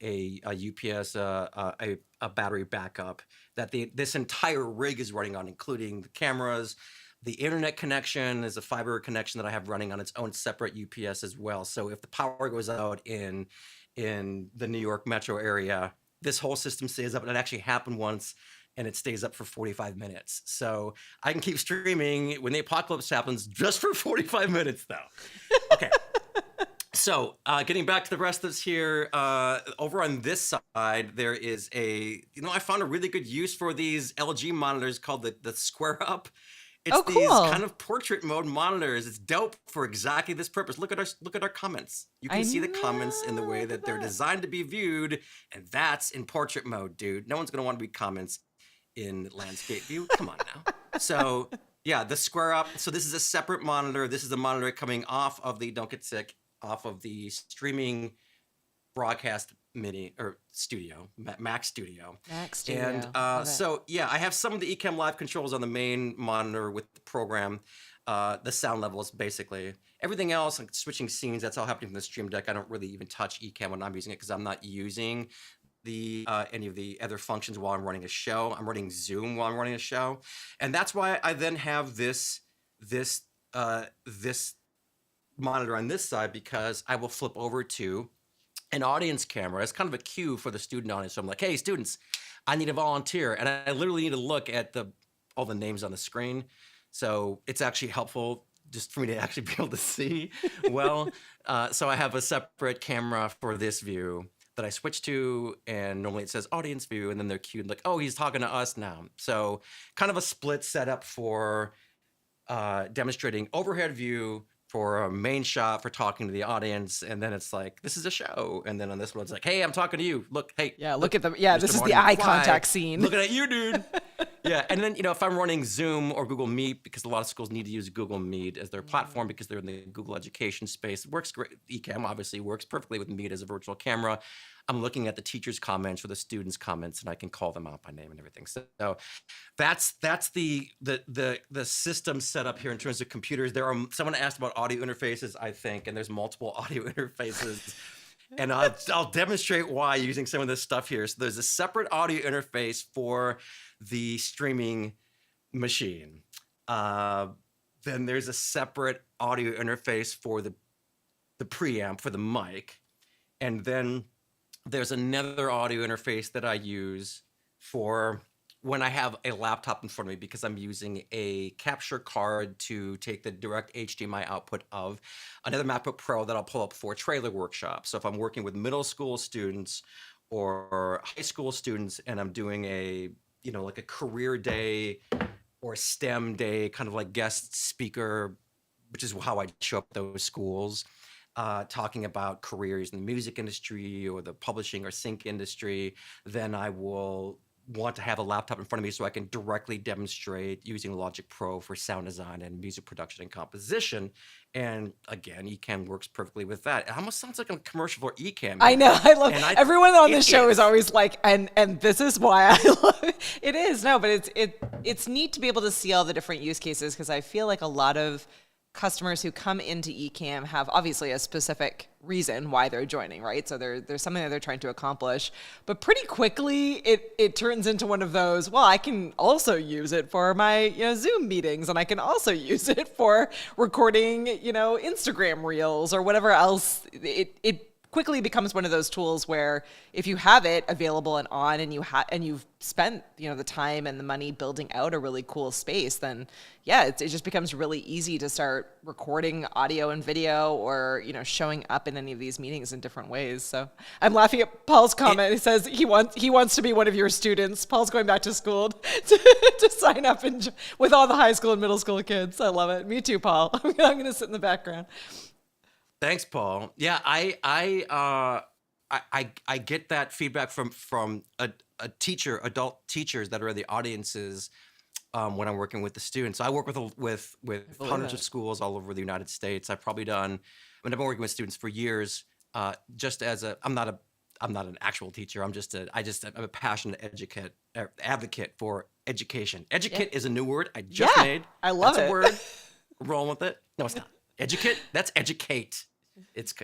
UPS a battery backup that this entire rig is running on, including the cameras. The internet connection is a fiber connection that I have running on its own separate UPS as well. So if the power goes out in the New York metro area, this whole system stays up. And it actually happened once, and it stays up for 45 minutes. So I can keep streaming when the apocalypse happens just for 45 minutes, though. Okay. So getting back to the rest of this here, over on this side, there is I found a really good use for these LG monitors called the Square Up. It's Oh, these kind cool. of portrait mode monitors. It's dope for exactly this purpose. Look at our comments. You I can see the comments in the know. way Look at that they're that. designed to be viewed, and that's in portrait mode, dude. No one's gonna want to read comments in landscape view. Come on now. So yeah, the Square Up. So this is a separate monitor. This is a monitor coming off of the Don't Get Sick, off of the streaming broadcast mini or studio, Mac Studio. Mac And Studio. Love it. so, yeah, I have some of the Ecamm Live controls on the main monitor with the program, the sound levels, basically. Everything else, like switching scenes, that's all happening from the Stream Deck. I don't really even touch Ecamm when I'm using it because I'm not using any of the other functions while I'm running a show. I'm running Zoom while I'm running a show. And that's why I then have this monitor on this side, because I will flip over to an audience camera. It's kind of a cue for the student audience. So I'm like, hey, students, I need a volunteer. And I literally need to look at all the names on the screen. So it's actually helpful just for me to actually be able to see well. So I have a separate camera for this view that I switch to, and normally it says audience view, and then they're cued like, oh, he's talking to us now. So kind of a split setup for demonstrating overhead view for a main shot for talking to the audience, and then it's like, this is a show, and then on this one it's like, hey, I'm talking to you. Look, hey, Yeah, look look, at them. Yeah, Mr. this is the Marty eye McFly, contact scene. looking at you, dude. Yeah, and then if I'm running Zoom or Google Meet, because a lot of schools need to use Google Meet as their platform because they're in the Google education space, it works great. Ecamm obviously works perfectly with Meet as a virtual camera. I'm looking at the teachers' comments or the students' comments, and I can call them out by name and everything. So that's the system set up here in terms of computers. Someone asked about audio interfaces, I think, and there's multiple audio interfaces. And I'll demonstrate why using some of this stuff here. So there's a separate audio interface for the streaming machine. Then there's a separate audio interface for the preamp for the mic. And then there's another audio interface that I use for when I have a laptop in front of me, because I'm using a capture card to take the direct HDMI output of another MacBook Pro that I'll pull up for trailer workshop. So if I'm working with middle school students or high school students, and I'm doing like a career day or STEM day, kind of like guest speaker, which is how I show up at those schools, talking about careers in the music industry or the publishing or sync industry, then I will want to have a laptop in front of me so I can directly demonstrate using Logic Pro for sound design and music production and composition. And again, Ecamm works perfectly with that. It almost sounds like a commercial for Ecamm. I know. I love everyone on it the show is is. always like, and this is why I love it. It is. No, but it's neat to be able to see all the different use cases, because I feel like a lot of customers who come into Ecamm have obviously a specific reason why they're joining, right? So there's something that they're trying to accomplish, but pretty quickly it turns into one of those, well, I can also use it for my Zoom meetings, and I can also use it for recording Instagram reels or whatever else. It quickly becomes one of those tools where if you have it available and on, and you've spent the time and the money building out a really cool space, then yeah, it just becomes really easy to start recording audio and video, or showing up in any of these meetings in different ways. So I'm laughing at Paul's comment. He says he wants to be one of your students. Paul's going back to school to sign up with all the high school and middle school kids. I love it. Me too, Paul. I'm going to sit in the background. Thanks, Paul. Yeah, I get that feedback from adult teachers that are in the audiences when I'm working with the students. So I work with hundreds of schools all over the United States. I've been working with students for years. Just as I'm not I'm not an actual teacher. I'm a passionate advocate for education. Educate is a new word I just Yeah, made. I love That's a it. word. Rolling with it. No, it's not. Educate. That's educate. It's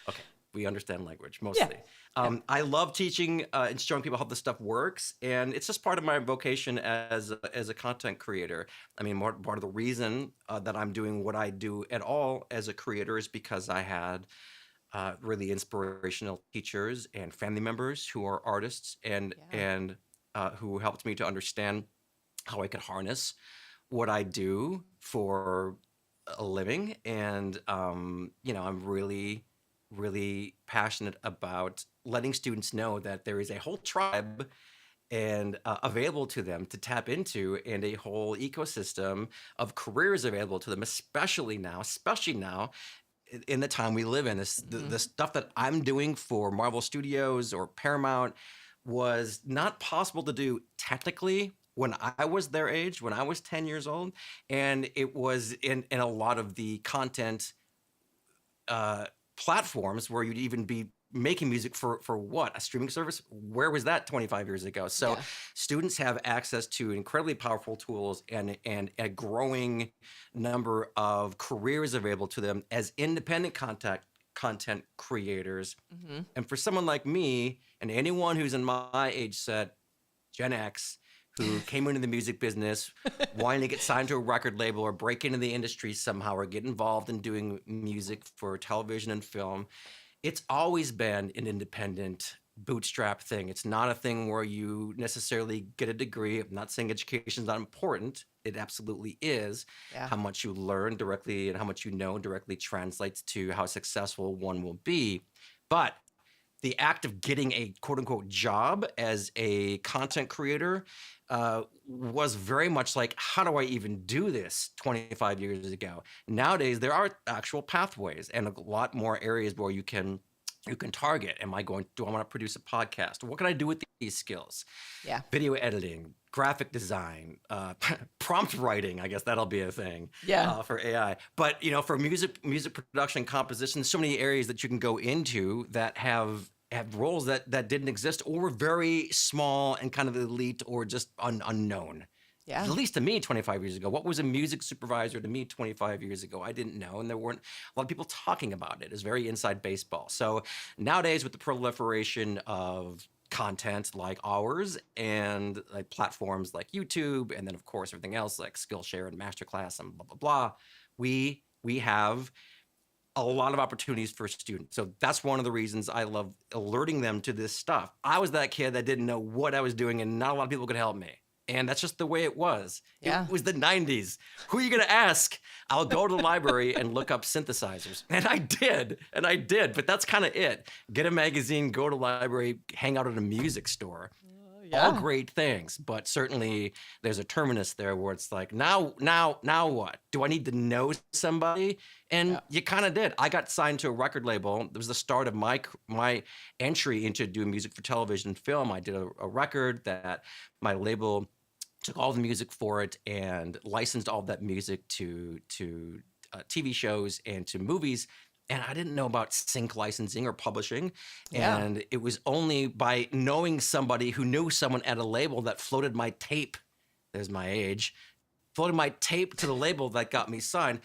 okay. We understand language mostly. I love teaching and showing people how this stuff works, and it's just part of my vocation as a content creator. I mean, part of the reason that I'm doing what I do at all as a creator is because I had really inspirational teachers and family members who are artists and who helped me to understand how I could harness what I do for a living. And I'm really passionate about letting students know that there is a whole tribe and available to them to tap into, and a whole ecosystem of careers available to them, especially now in the time we live in. The stuff that I'm doing for Marvel Studios or Paramount was not possible to do technically when I was their age, when I was 10 years old. And it was in a lot of the content platforms where you'd even be making music for what, a streaming service. Where was that 25 years ago? So students have access to incredibly powerful tools and a growing number of careers available to them as independent content creators. And for someone like me and anyone who's in my age set, Gen X, who came into the music business wanting to get signed to a record label or break into the industry somehow or get involved in doing music for television and film, it's always been an independent bootstrap thing. It's not a thing where you necessarily get a degree. I'm not saying education is not important. It absolutely is. How much you learn directly and how much you know directly translates to how successful one will be. But the act of getting a quote unquote job as a content creator was very much like, how do I even do this 25 years ago? Nowadays, there are actual pathways and a lot more areas where you can target. Do I want to produce a podcast? What can I do with these skills? Video editing, graphic design, prompt writing. I guess that'll be a thing for AI. But for music production, composition, so many areas that you can go into that have roles that didn't exist or were very small and kind of elite or just unknown. At least to me 25 years ago. What was a music supervisor to me 25 years ago? I didn't know, and there weren't a lot of people talking about it. It's very inside baseball. So nowadays, with the proliferation of content like ours and like platforms like YouTube, and then of course everything else like Skillshare and Masterclass and blah, blah, blah, we have a lot of opportunities for students. So that's one of the reasons I love alerting them to this stuff. I was that kid that didn't know what I was doing, and not a lot of people could help me. And that's just the way it was. It was the 90s. Who are you going to ask? I'll go to the library and look up synthesizers. And I did. But that's kind of it. Get a magazine, go to the library, hang out at a music store. All great things. But certainly there's a terminus there where it's like, now what? Do I need to know somebody? And you kind of did. I got signed to a record label. It was the start of my entry into doing music for television and film. I did a record that my label took all the music for it and licensed all that music to TV shows and to movies. And I didn't know about sync licensing or publishing. And it was only by knowing somebody who knew someone at a label that floated my tape, there's my age, floated my tape to the label that got me signed.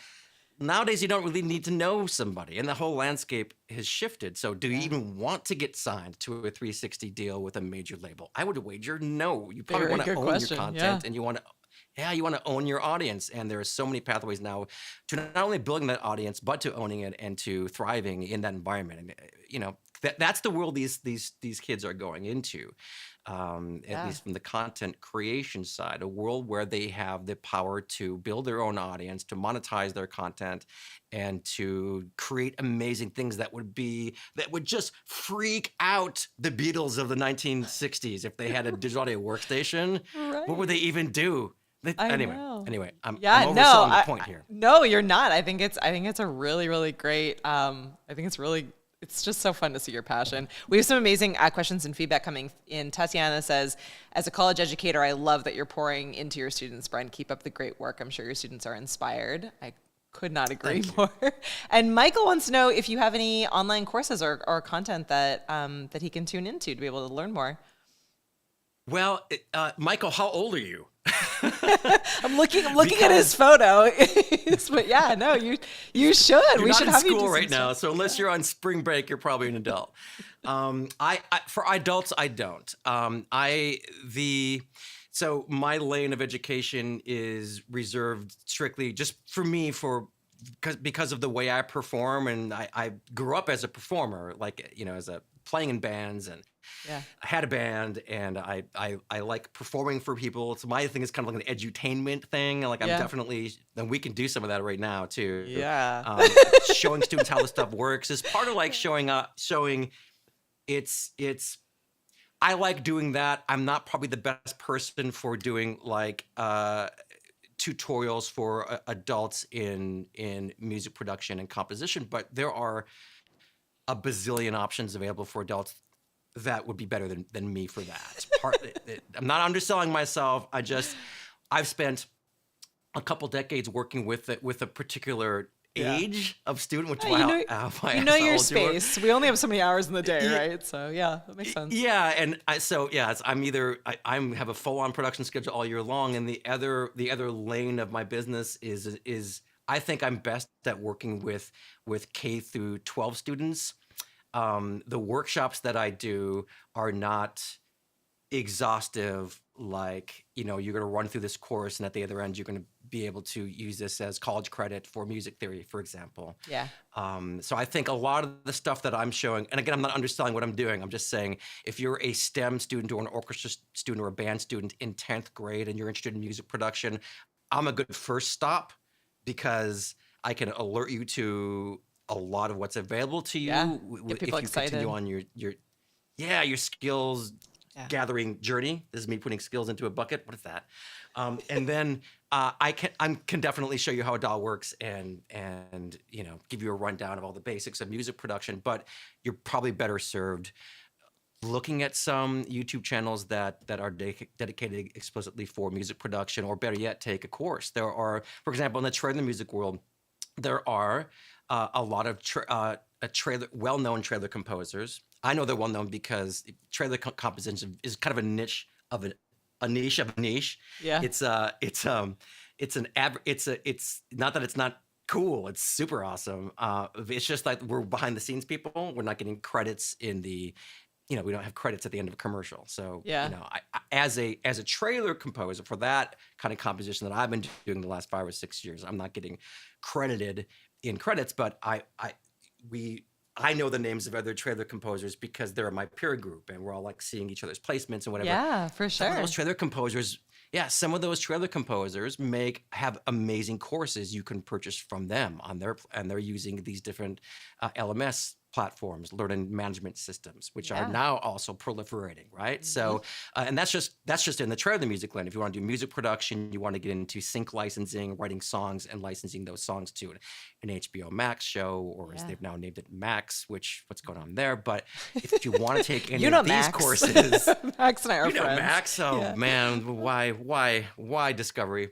Nowadays, you don't really need to know somebody, and the whole landscape has shifted. So do you even want to get signed to a 360 deal with a major label? I would wager no. You probably want to own your content, and you want to own your audience. And there are so many pathways now to not only building that audience, but to owning it and to thriving in that environment. And that's the world these kids are going into. At least from the content creation side, a world where they have the power to build their own audience, to monetize their content, and to create amazing things that would just freak out the Beatles of the 1960s if they had a digital audio workstation. What would they even do? Anyway, I'm overselling the point here. No, you're not. I think it's a really, really great. It's just so fun to see your passion. We have some amazing questions and feedback coming in. Tatiana says, as a college educator, I love that you're pouring into your students, Brent. Keep up the great work. I'm sure your students are inspired. I Could not agree Thank you. more. And Michael wants to know if you have any online courses or content that that he can tune into to be able to learn more. Well, Michael, how old are you? I'm looking at his photo. But yeah, no, you should. You're We not should in have you do school some right now, stuff. so unless you're on spring break, you're probably an adult. I for adults, I don't. So my lane of education is reserved strictly just for me because of the way I perform, and I grew up as a performer, like as a playing in bands, and Yeah. I had a band, and I like performing for people. So my thing is kind of like an edutainment thing. Like I'm Yeah. definitely, and we can do some of that right now too. Yeah. Showing students how the stuff works is part of like showing it's. I like doing that. I'm not probably the best person for doing like tutorials for adults in music production and composition, but there are a bazillion options available for adults that would be better than me for that. I'm not underselling myself. I've spent a couple decades working with a particular age of student, which Yeah, you know your space. We only have so many hours in the day, right? So yeah, that makes sense. Yeah, and I have a full-on production schedule all year long, and the other lane of my business is I think I'm best at working with K through 12 students. The workshops that I do are not exhaustive, like you're going to run through this course and at the other end you're going to be able to use this as college credit for music theory, for example. Yeah. So I think a lot of the stuff that I'm showing, and again, I'm not underselling what I'm doing, I'm just saying if you're a STEM student or an orchestra student or a band student in 10th grade and you're interested in music production, I'm a good first stop because I can alert you to a lot of what's available to you. Get people if you excited. continue on your skills gathering journey. This is me putting skills into a bucket. What is that? And then I can definitely show you how a DAW works and give you a rundown of all the basics of music production. But you're probably better served looking at some YouTube channels that are dedicated explicitly for music production, or better yet, take a course. There are, for example, in the trailer music world, there are a lot of well-known trailer composers. I know they're well-known because trailer composition is kind of a niche of a niche. Yeah. It's not that it's not cool. It's super awesome. It's just like we're behind the scenes people. We're not getting credits in the, we don't have credits at the end of a commercial. So, I, as a trailer composer for that kind of composition that I've been doing the last 5 or 6 years, I'm not getting credited in credits, but I know the names of other trailer composers because they're in my peer group and we're all like seeing each other's placements and whatever. Yeah, for sure. Some of those trailer composers have amazing courses you can purchase from them and they're using these different LMS platforms, learning management systems, which are now also proliferating, right? So, and that's just in the trailer music land. If you want to do music production, you want to get into sync licensing, writing songs and licensing those songs to an HBO Max show, or as they've now named it, Max, what's going on there. But if you want to take any of these Max. courses, Max and I are friends. Max, man, why Discovery?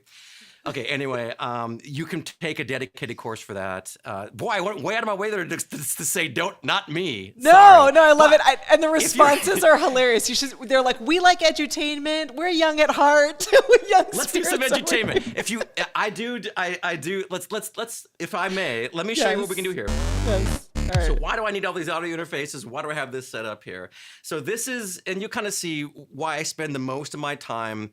Okay, anyway, you can take a dedicated course for that. Boy, I went way out of my way there to say, not me. No, I love it. And the responses are hilarious. They're like, we like edutainment. We're young at heart. Let's do some edutainment. I do. Let's, if I may, let me show you what we can do here. Yes. All right. So why do I need all these audio interfaces? Why do I have this set up here? So this is, and you kind of see why I spend the most of my time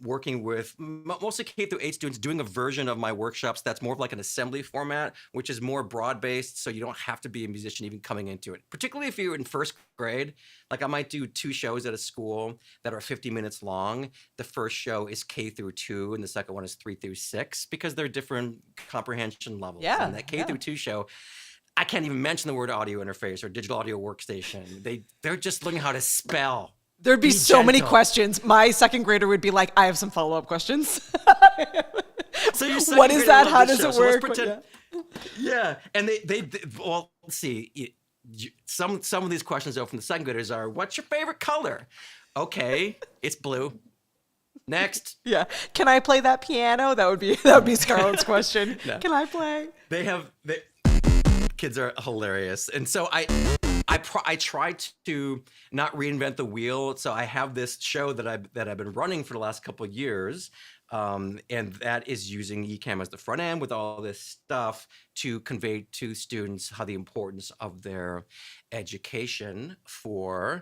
working with mostly K through 8 students, doing a version of my workshops that's more of like an assembly format, which is more broad-based, so you don't have to be a musician even coming into it. Particularly if you're in first grade, like I might do 2 shows at a school that are 50 minutes long. The first show is K through 2, and the second one is 3 through 6, because they're different comprehension levels. Yeah, and that K through 2 show, I can't even mention the word audio interface or digital audio workstation. They're just learning how to spell. There'd be so many questions. My second grader would be like, I have some follow-up questions. So what is that? How does it work? And they well, let's see. Some of these questions though from the second graders are, what's your favorite color? Okay, it's blue. Next. Yeah. Can I play that piano? That would be Scarlett's question. No. Can I play? Kids are hilarious. And so I tried to not reinvent the wheel. So I have this show that I've been running for the last couple of years. And that is using Ecamm as the front end with all this stuff to convey to students how the importance of their education for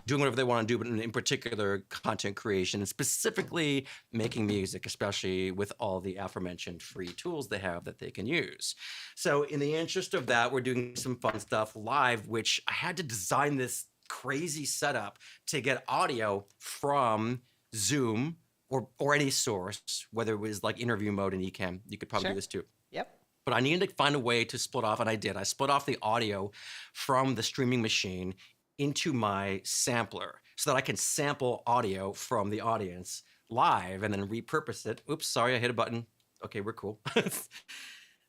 doing whatever they want to do, but in particular content creation, and specifically making music, especially with all the aforementioned free tools they have that they can use. So in the interest of that, we're doing some fun stuff live, which I had to design this crazy setup to get audio from Zoom or any source, whether it was like interview mode in Ecamm. You could probably do this too. Yep. But I needed to find a way to split off, and I did. I split off the audio from the streaming machine into my sampler so that I can sample audio from the audience live and then repurpose it. Oops, sorry, I hit a button. Okay, we're cool.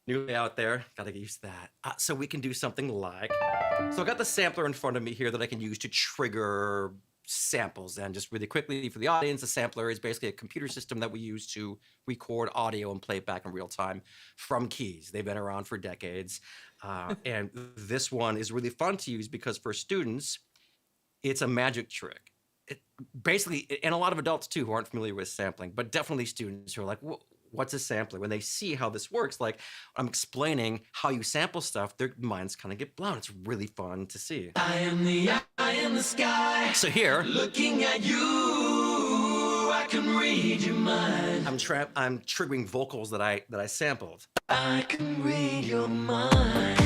New layout there, gotta get used to that. So we can do something like, so I got the sampler in front of me here that I can use to trigger samples. And just really quickly for the audience, a sampler is basically a computer system that we use to record audio and play it back in real time from keys. They've been around for decades. And this one is really fun to use because for students, it's a magic trick. Basically, and a lot of adults too who aren't familiar with sampling, but definitely students who are like, what's a sampler? When they see how this works, like I'm explaining how you sample stuff, their minds kind of get blown. It's really fun to see. I am the eye in the sky. So here, looking at you, I can read your mind. I'm triggering vocals that I sampled. I can read your mind.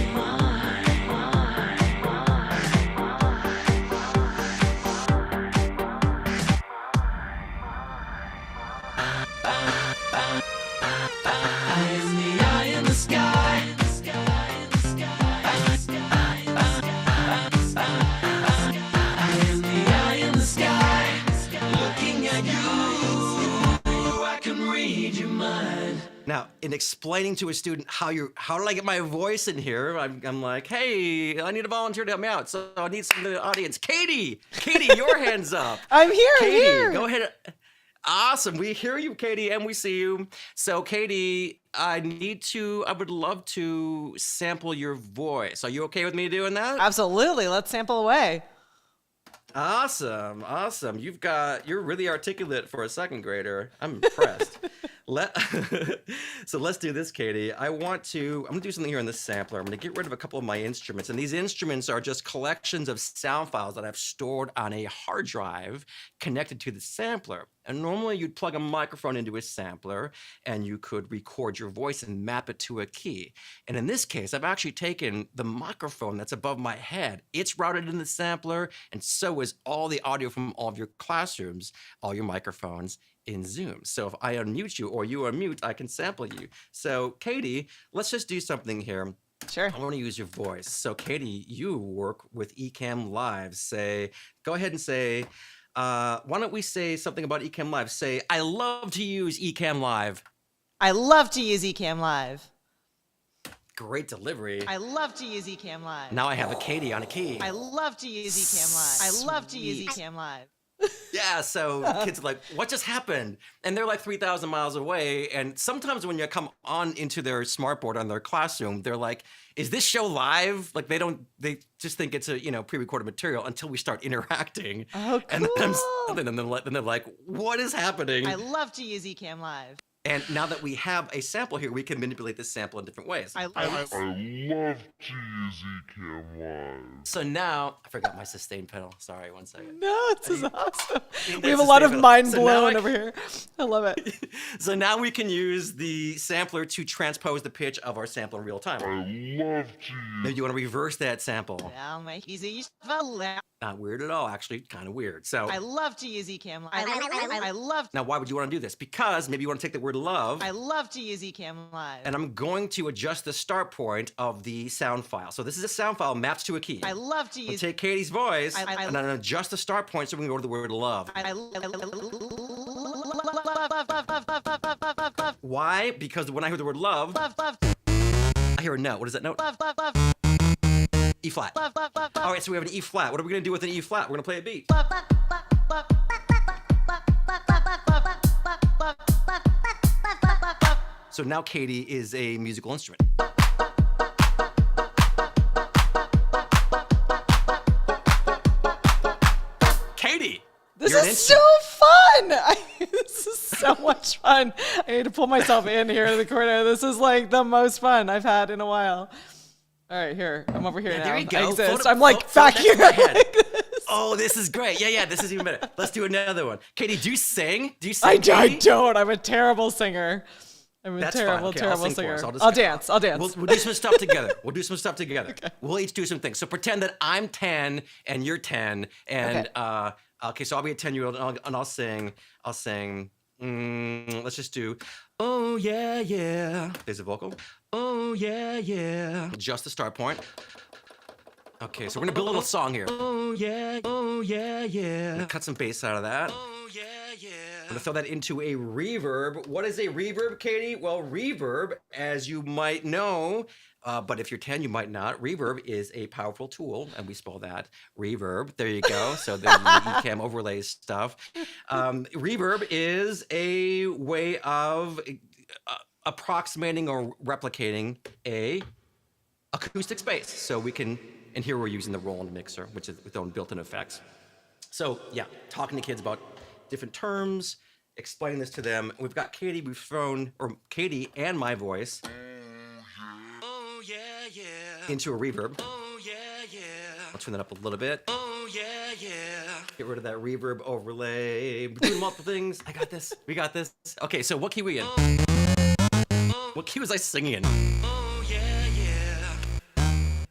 Now, in explaining to a student how did I get my voice in here, I'm like, hey, I need a volunteer to help me out. So I need some of the audience. Katie, your hands up. I'm here. Katie, go ahead. Awesome. We hear you, Katie, and we see you. So, Katie, I would love to sample your voice. Are you okay with me doing that? Absolutely. Let's sample away. Awesome. You're really articulate for a second grader. I'm impressed. So let's do this, Katie. I'm gonna do something here in this sampler. I'm gonna get rid of a couple of my instruments, and these instruments are just collections of sound files that I've stored on a hard drive connected to the sampler. And normally you'd plug a microphone into a sampler and you could record your voice and map it to a key. And in this case, I've actually taken the microphone that's above my head. It's routed in the sampler, and so is all the audio from all of your classrooms, all your microphones in Zoom. So if I unmute you or you unmute, I can sample you. So Katie, let's just do something here. Sure. I want to use your voice. So Katie, you work with Ecamm Live. Go ahead and say, why don't we say something about Ecamm Live? Say, I love to use Ecamm Live. I love to use Ecamm Live. Great delivery. I love to use Ecamm Live. Now I have a Katie on a key. I love to use Ecamm Live. I love to use Ecamm Live. Yeah, so kids are like, what just happened? And they're like 3,000 miles away. And sometimes when you come on into their smartboard on their classroom, they're like, is this show live? Like they just think it's a, pre-recorded material until we start interacting. Oh, cool. And then they're like, what is happening? I love to use Ecamm Live. And now that we have a sample here, we can manipulate this sample in different ways. I love to use Ecamm Live. So now, I forgot my sustain pedal. Sorry, one second. No, this is awesome. We have a lot of mind blown over here. I love it. So now we can use the sampler to transpose the pitch of our sample in real time. I love to use. Maybe you want to reverse that sample. Not weird at all, actually, kind of weird. So I love to use Ecamm Live. I love. Now, why would you want to do this? Because maybe you want to take the word love. I love to use Ecamm Live. And I'm going to adjust the start point of the sound file. So this is a sound file maps to a key. I love to use. I'll take Katie's voice and I'm going to adjust the start point so we can go to the word love. Why? Because when I hear the word love, I hear a note. What is that note? E flat. All right, so we have an E flat. What are we going to do with an E flat? We're going to play a beat. So now Katie is a musical instrument. Katie! This you're an is so instrument. fun. This is so much fun. I need to pull myself in here in the corner. This is like the most fun I've had in a while. All right, here. I'm over here now. There you go. I exist. Float- I'm like float back next to here. my head. Like this. Oh, this is great. Yeah, this is even better. Let's do another one. Katie, do you sing? Do you sing? I Katie? don't. I'm a terrible singer. I'm a That's terrible, fine. Okay, terrible I'll sing singer. For us. I'll dance. I'll dance. We'll do some stuff together. Okay. We'll each do some things. So pretend that I'm 10 and you're 10, and okay, so I'll be a 10-year-old and I'll sing. Let's just do. Oh yeah, yeah. There's a vocal. Oh yeah, yeah. Just the start point. Okay, so we're gonna build a little song here. Oh yeah, yeah. I'm gonna cut some bass out of that. Oh yeah, yeah. I'm gonna throw that into a reverb. What is a reverb, Katie? Well, reverb, as you might know, but if you're 10, you might not. Reverb is a powerful tool, and we spell that reverb. There you go. So there's the Ecamm overlay stuff. Reverb is a way of approximating or replicating a acoustic space. So we can, and here we're using the Roland mixer, which is with own built-in effects. So yeah, talking to kids about different terms, explaining this to them. We've got Katie, we've thrown, or Katie and my voice. Oh yeah, yeah. Into a reverb. Oh yeah, yeah. I'll turn that up a little bit. Oh yeah, yeah. Get rid of that reverb overlay. We're doing multiple things. I got this. We got this. Okay, so what key we in? What key was I singing in? Oh yeah, yeah.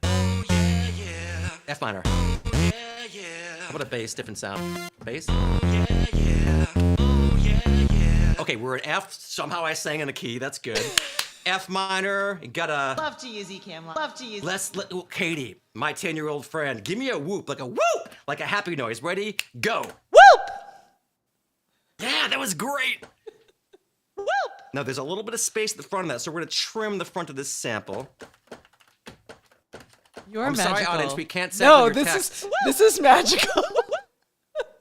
Oh yeah, yeah. F minor. Oh yeah, yeah. How about a bass? Different sound. Bass. Oh yeah, yeah. Oh yeah, yeah. Okay, we're in F. Somehow I sang in a key. That's good. F minor. You gotta. Love to use Ecamm. Love to use. Katie, my 10-year-old friend, give me a whoop, like a whoop, like a happy noise. Ready? Go. Whoop! Yeah, that was great. Whoop! Now there's a little bit of space at the front of that, so we're gonna trim the front of this sample. You're I'm magical. sorry, audience, we can't sample No, your text. this is magical.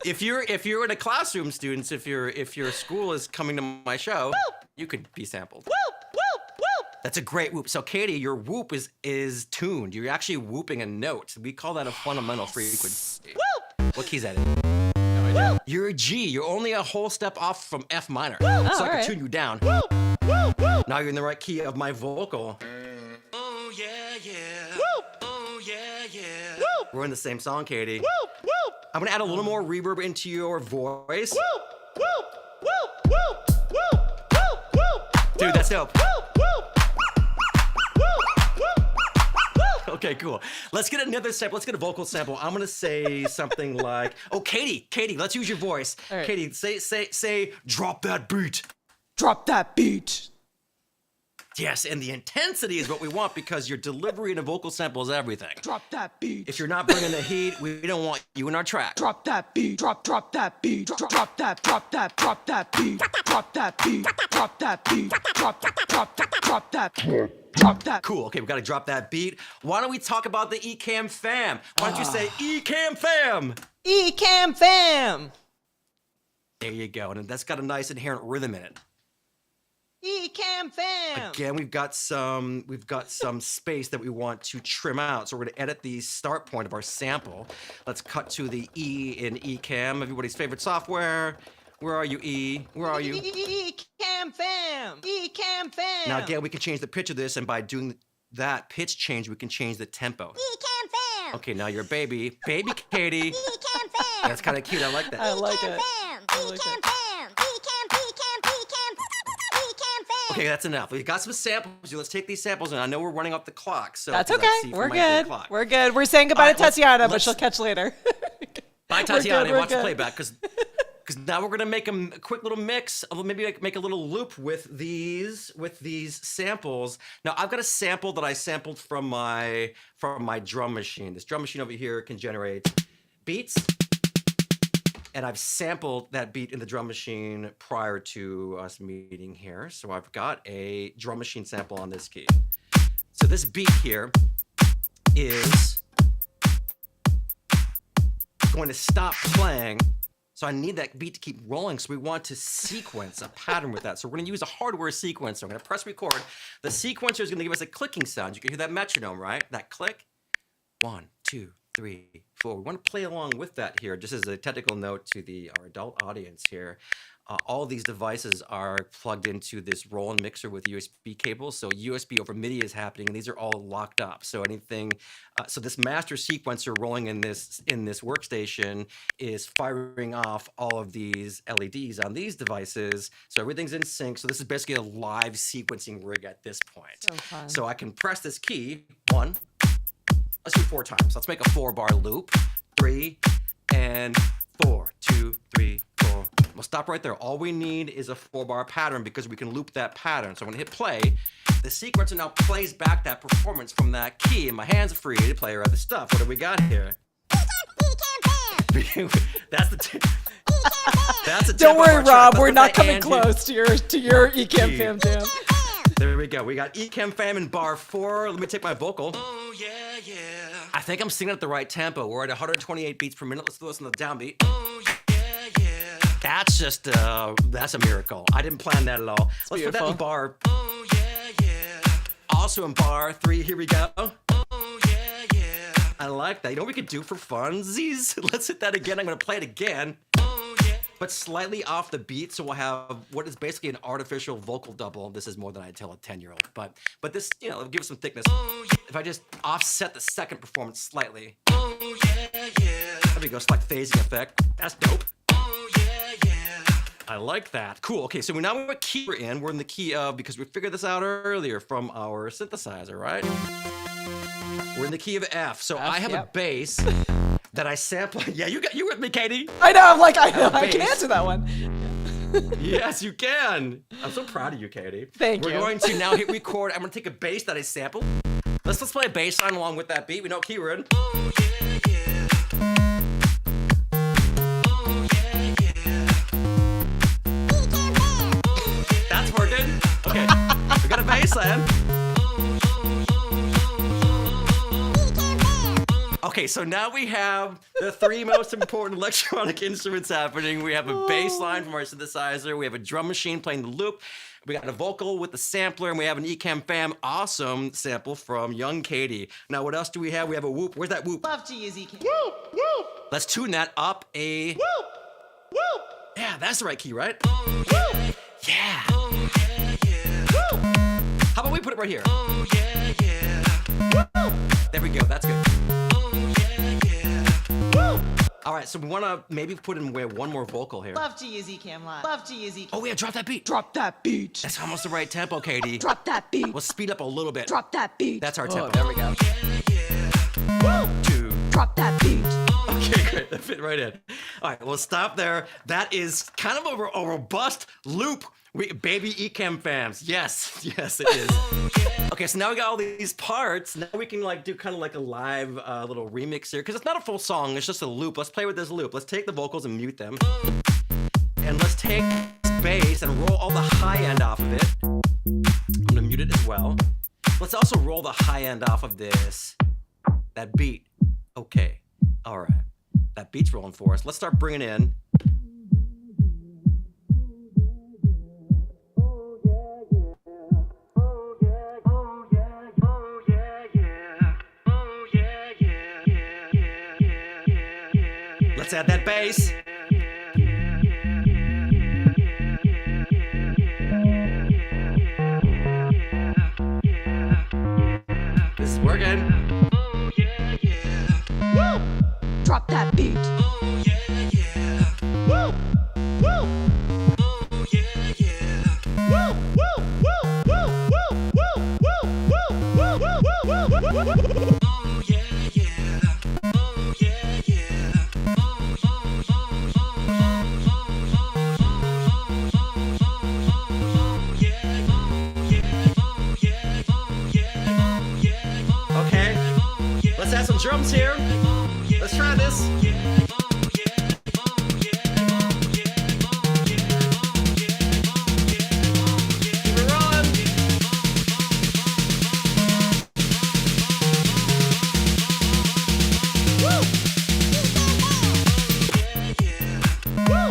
If you're in a classroom, students, if your school is coming to my show, you could be sampled. That's a great whoop. So Katie, your whoop is tuned. You're actually whooping a note. We call that a fundamental frequency. What key's that in? No idea. You're a G. You're only a whole step off from F minor. So I can alright. tune you down. Now you're in the right key of my vocal. Oh yeah, yeah. Oh yeah, yeah. We're in the same song, Katie. I'm gonna add a little more reverb into your voice. Dude, that's dope. Okay, cool. Let's get another sample. Let's get a vocal sample. I'm gonna say something like, "Oh, Katie, let's use your voice. Right. Katie, say, drop that beat." Drop that beat. Yes, and the intensity is what we want because your delivery in a vocal sample is everything. Drop that beat. If you're not bringing the heat, we don't want you in our track. Drop that beat. Drop that beat. Drop that beat. Drop that beat. Drop that. Cool. Okay, we got to drop that beat. Why don't we talk about the Ecamm fam? Why don't you say Ecamm fam? Ecamm fam. There you go. And that's got a nice inherent rhythm in it. Ecamm fam. Again, we've got some space that we want to trim out. So we're going to edit the start point of our sample. Let's cut to the E in Ecamm, everybody's favorite software. Where are you, E? Where are you? Ecamm fam. Ecamm fam. Now again, we can change the pitch of this, and by doing that pitch change, we can change the tempo. Ecamm fam. Okay, now you're baby Katie. Ecamm fam. That's kind of cute. I like that. I like it. Fam. I like Ecamm it. fam. Ecamm fam. Okay, that's enough. We've got some samples. Let's take these samples, and I know we're running off the clock. So That's 'cause I okay. see from We're my big good. clock. We're good. We're saying goodbye All right, to Tatiana, but let's- she'll catch later. Bye, We're Tatiana. good, we're Watch the good. playback because now we're gonna make a quick little mix. Maybe make a little loop with these samples. Now I've got a sample that I sampled from my drum machine. This drum machine over here can generate beats, and I've sampled that beat in the drum machine prior to us meeting here. So I've got a drum machine sample on this key. So this beat here is going to stop playing. So I need that beat to keep rolling. So we want to sequence a pattern with that. So we're going to use a hardware sequencer. I'm going to press record. The sequencer is going to give us a clicking sound. You can hear that metronome, right? That click. 1, 2, 3, 4. We want to play along with that here. Just as a technical note to our adult audience here. All of these devices are plugged into this Roland mixer with USB cables. So USB over MIDI is happening, and these are all locked up. So so this master sequencer rolling in this workstation is firing off all of these LEDs on these devices. So everything's in sync. So this is basically a live sequencing rig at this point. So fun. So I can press this key. 1. Let's do 4 times. Let's make a 4-bar loop. 3 and 4. 2, 3, 4. We'll stop right there. All we need is a 4-bar pattern because we can loop that pattern. So I'm going to hit play. The sequencer now plays back that performance from that key, and my hands are free to play other stuff. What do we got here? That's a Don't worry, Rob. We're not coming Angie. close to your Ecamm Fam Jam. There we go. We got Ecamm Fam in bar 4. Let me take my vocal. Oh, yeah, yeah. I think I'm singing at the right tempo. We're at 128 beats per minute. Let's do this on the downbeat. Oh, yeah, yeah. That's just, that's a miracle. I didn't plan that at all. Let's put that beautiful. in bar. Oh, yeah, yeah. Also in bar 3. Here we go. Oh, yeah, yeah. I like that. You know what we could do for funsies? Let's hit that again. I'm going to play it again. But slightly off the beat, so we'll have what is basically an artificial vocal double. This is more than I tell a 10-year-old, but this, it'll give it some thickness. Oh, yeah. If I just offset the second performance slightly. Oh, yeah, yeah. There we go, slight phasing effect. That's dope. Oh, yeah, yeah. I like that. Cool. Okay, so now what key we're in. We're in the key of, because we figured this out earlier from our synthesizer, right? We're in the key of F. So I have a bass that I sample. Yeah, you with me, Katie? I know. I'm like, I can bass. answer that one. Yes, you can. I'm so proud of you, Katie. Thank We're you. going to now hit record. I'm going to take a bass that I sampled. Let's play a bass line along with that beat. We know what key we're in. Oh, yeah, yeah. Oh, yeah, yeah. That's working. Okay, we got a bass line. Okay, so now we have the 3 most important electronic instruments happening. We have a bass line from our synthesizer. We have a drum machine playing the loop. We got a vocal with the sampler, and we have an Ecamm Fam awesome sample from young Katie. Now, what else do we have? We have a whoop. Where's that whoop? Love to use Ecamm. Whoop, whoop, Let's tune that up a... whoop, whoop, Yeah, that's the right key, right? whoop, Yeah. whoop, How about we put it right here? whoop. There we go. That's good. Whoop. All right, so we want to maybe put in one more vocal here. Love to use Ecamm Live. Love to use Ecamm. Oh, yeah, drop that beat. Drop that beat. That's almost the right tempo, Katie. Drop that beat. We'll speed up a little bit. Drop that beat. That's our Oh, tempo. there we go. 2. Drop that beat. Okay, great. That fit right in. All right, we'll stop there. That is kind of a robust loop. Baby Ecamm Fams. Yes, yes, it is. Okay, so now we got all these parts. Now we can do kind of like a live little remix here, because it's not a full song. It's just a loop. Let's play with this loop. Let's take the vocals and mute them. And let's take this bass and roll all the high end off of it. I'm gonna mute it as well. Let's also roll the high end off of that beat. Okay, all right. That beat's rolling for us. Let's start bringing in. Let's add that bass. This is working. Drop that beat. Okay, let's add some drums here. Let's try this. Keep it rolling. Woo!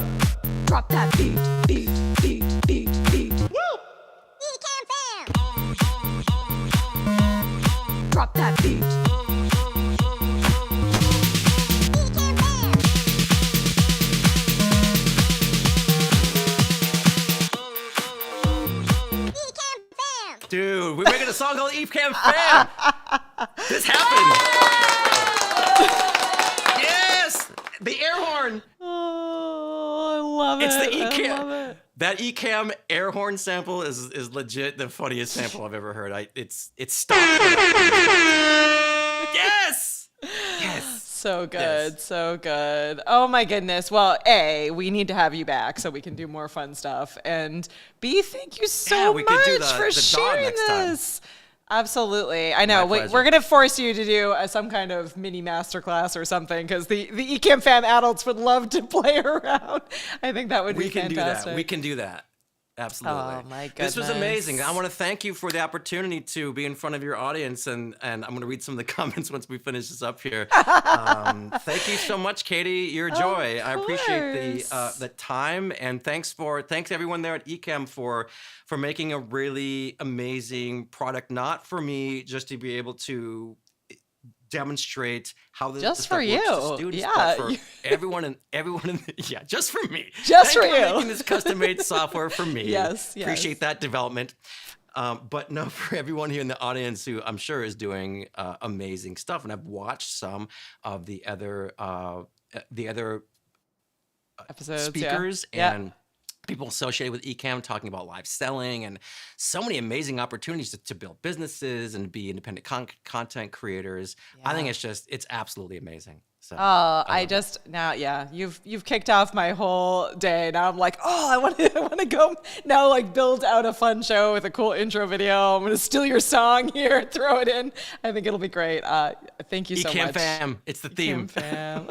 song called Ecamm Fam. This happened. Yes, the air horn. Oh, I love It's it. the I love Ecamm. it. That Ecamm air horn sample is legit the funniest sample I've ever heard. It's stopped. Yes. Yes. So good, Yes. so good. Oh my goodness. Well, A, we need to have you back so we can do more fun stuff. And B, thank you so Yeah, we could do much the for dog sharing next time. this. Absolutely. I know. My pleasure. We're going to force you to do some kind of mini masterclass or something because the Ecamm fam adults would love to play around. I think that would be We can fantastic. do that. We can do that. Absolutely. Oh, my This was amazing. goodness. I want to thank you for the opportunity to be in front of your audience, and I'm going to read some of the comments once we finish this up here. Thank you so much, Katie. You're a joy. I appreciate the time, and thanks everyone there at Ecamm for making a really amazing product. Not for me just to be able to demonstrate how this Just stuff for works to you. students, Yeah. but for everyone in yeah, just for me. Just Thank for you you. making this custom-made software for me. Yes, yes. Appreciate that development. But no, for everyone here in the audience who I'm sure is doing amazing stuff, and I've watched some of the other Episodes, speakers yeah. and people associated with Ecamm talking about live selling and so many amazing opportunities to build businesses and be independent content creators. I think it's absolutely amazing. So you've kicked off my whole day. Now I'm like, I want to go now, like build out a fun show with a cool intro video. I'm gonna steal your song here, throw it in. I think it'll be great. Thank you so Ecamm much. Fam, it's the theme. Fam.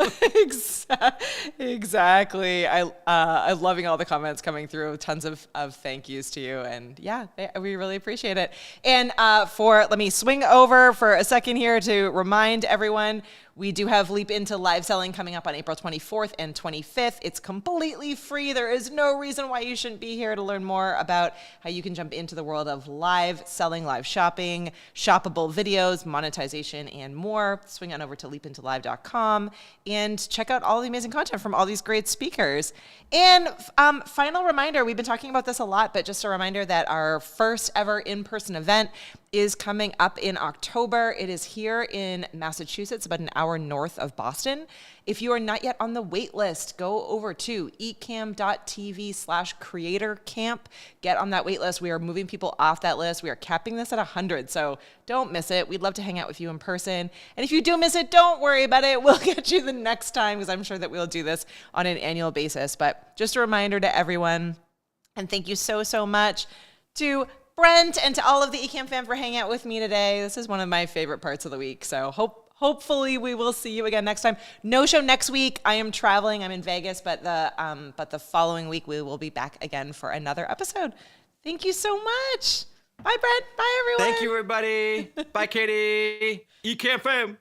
Exactly. I'm loving all the comments coming through. Tons of thank yous to you, and we really appreciate it. And let me swing over for a second here to remind everyone. We do have Leap Into Live Selling coming up on April 24th and 25th. It's completely free. There is no reason why you shouldn't be here to learn more about how you can jump into the world of live selling, live shopping, shoppable videos, monetization, and more. Swing on over to leapintolive.com and check out all the amazing content from all these great speakers. And final reminder, we've been talking about this a lot, but just a reminder that our first ever in-person event is coming up in October. It is here in Massachusetts, about an hour north of Boston. If you are not yet on the wait list, go over to ecamm.tv/creatorcamp. Get on that wait list. We are moving people off that list. We are capping this at 100, so don't miss it. We'd love to hang out with you in person. And if you do miss it, don't worry about it. We'll get you the next time because I'm sure that we'll do this on an annual basis. But just a reminder to everyone, and thank you so, so much to Brent and to all of the Ecamm fam for hanging out with me today. This is one of my favorite parts of the week. So hopefully we will see you again next time. No show next week. I am traveling. I'm in Vegas, but the following week we will be back again for another episode. Thank you so much. Bye, Brent. Bye, everyone. Thank you, everybody. Bye, Katie. Ecamm Fam.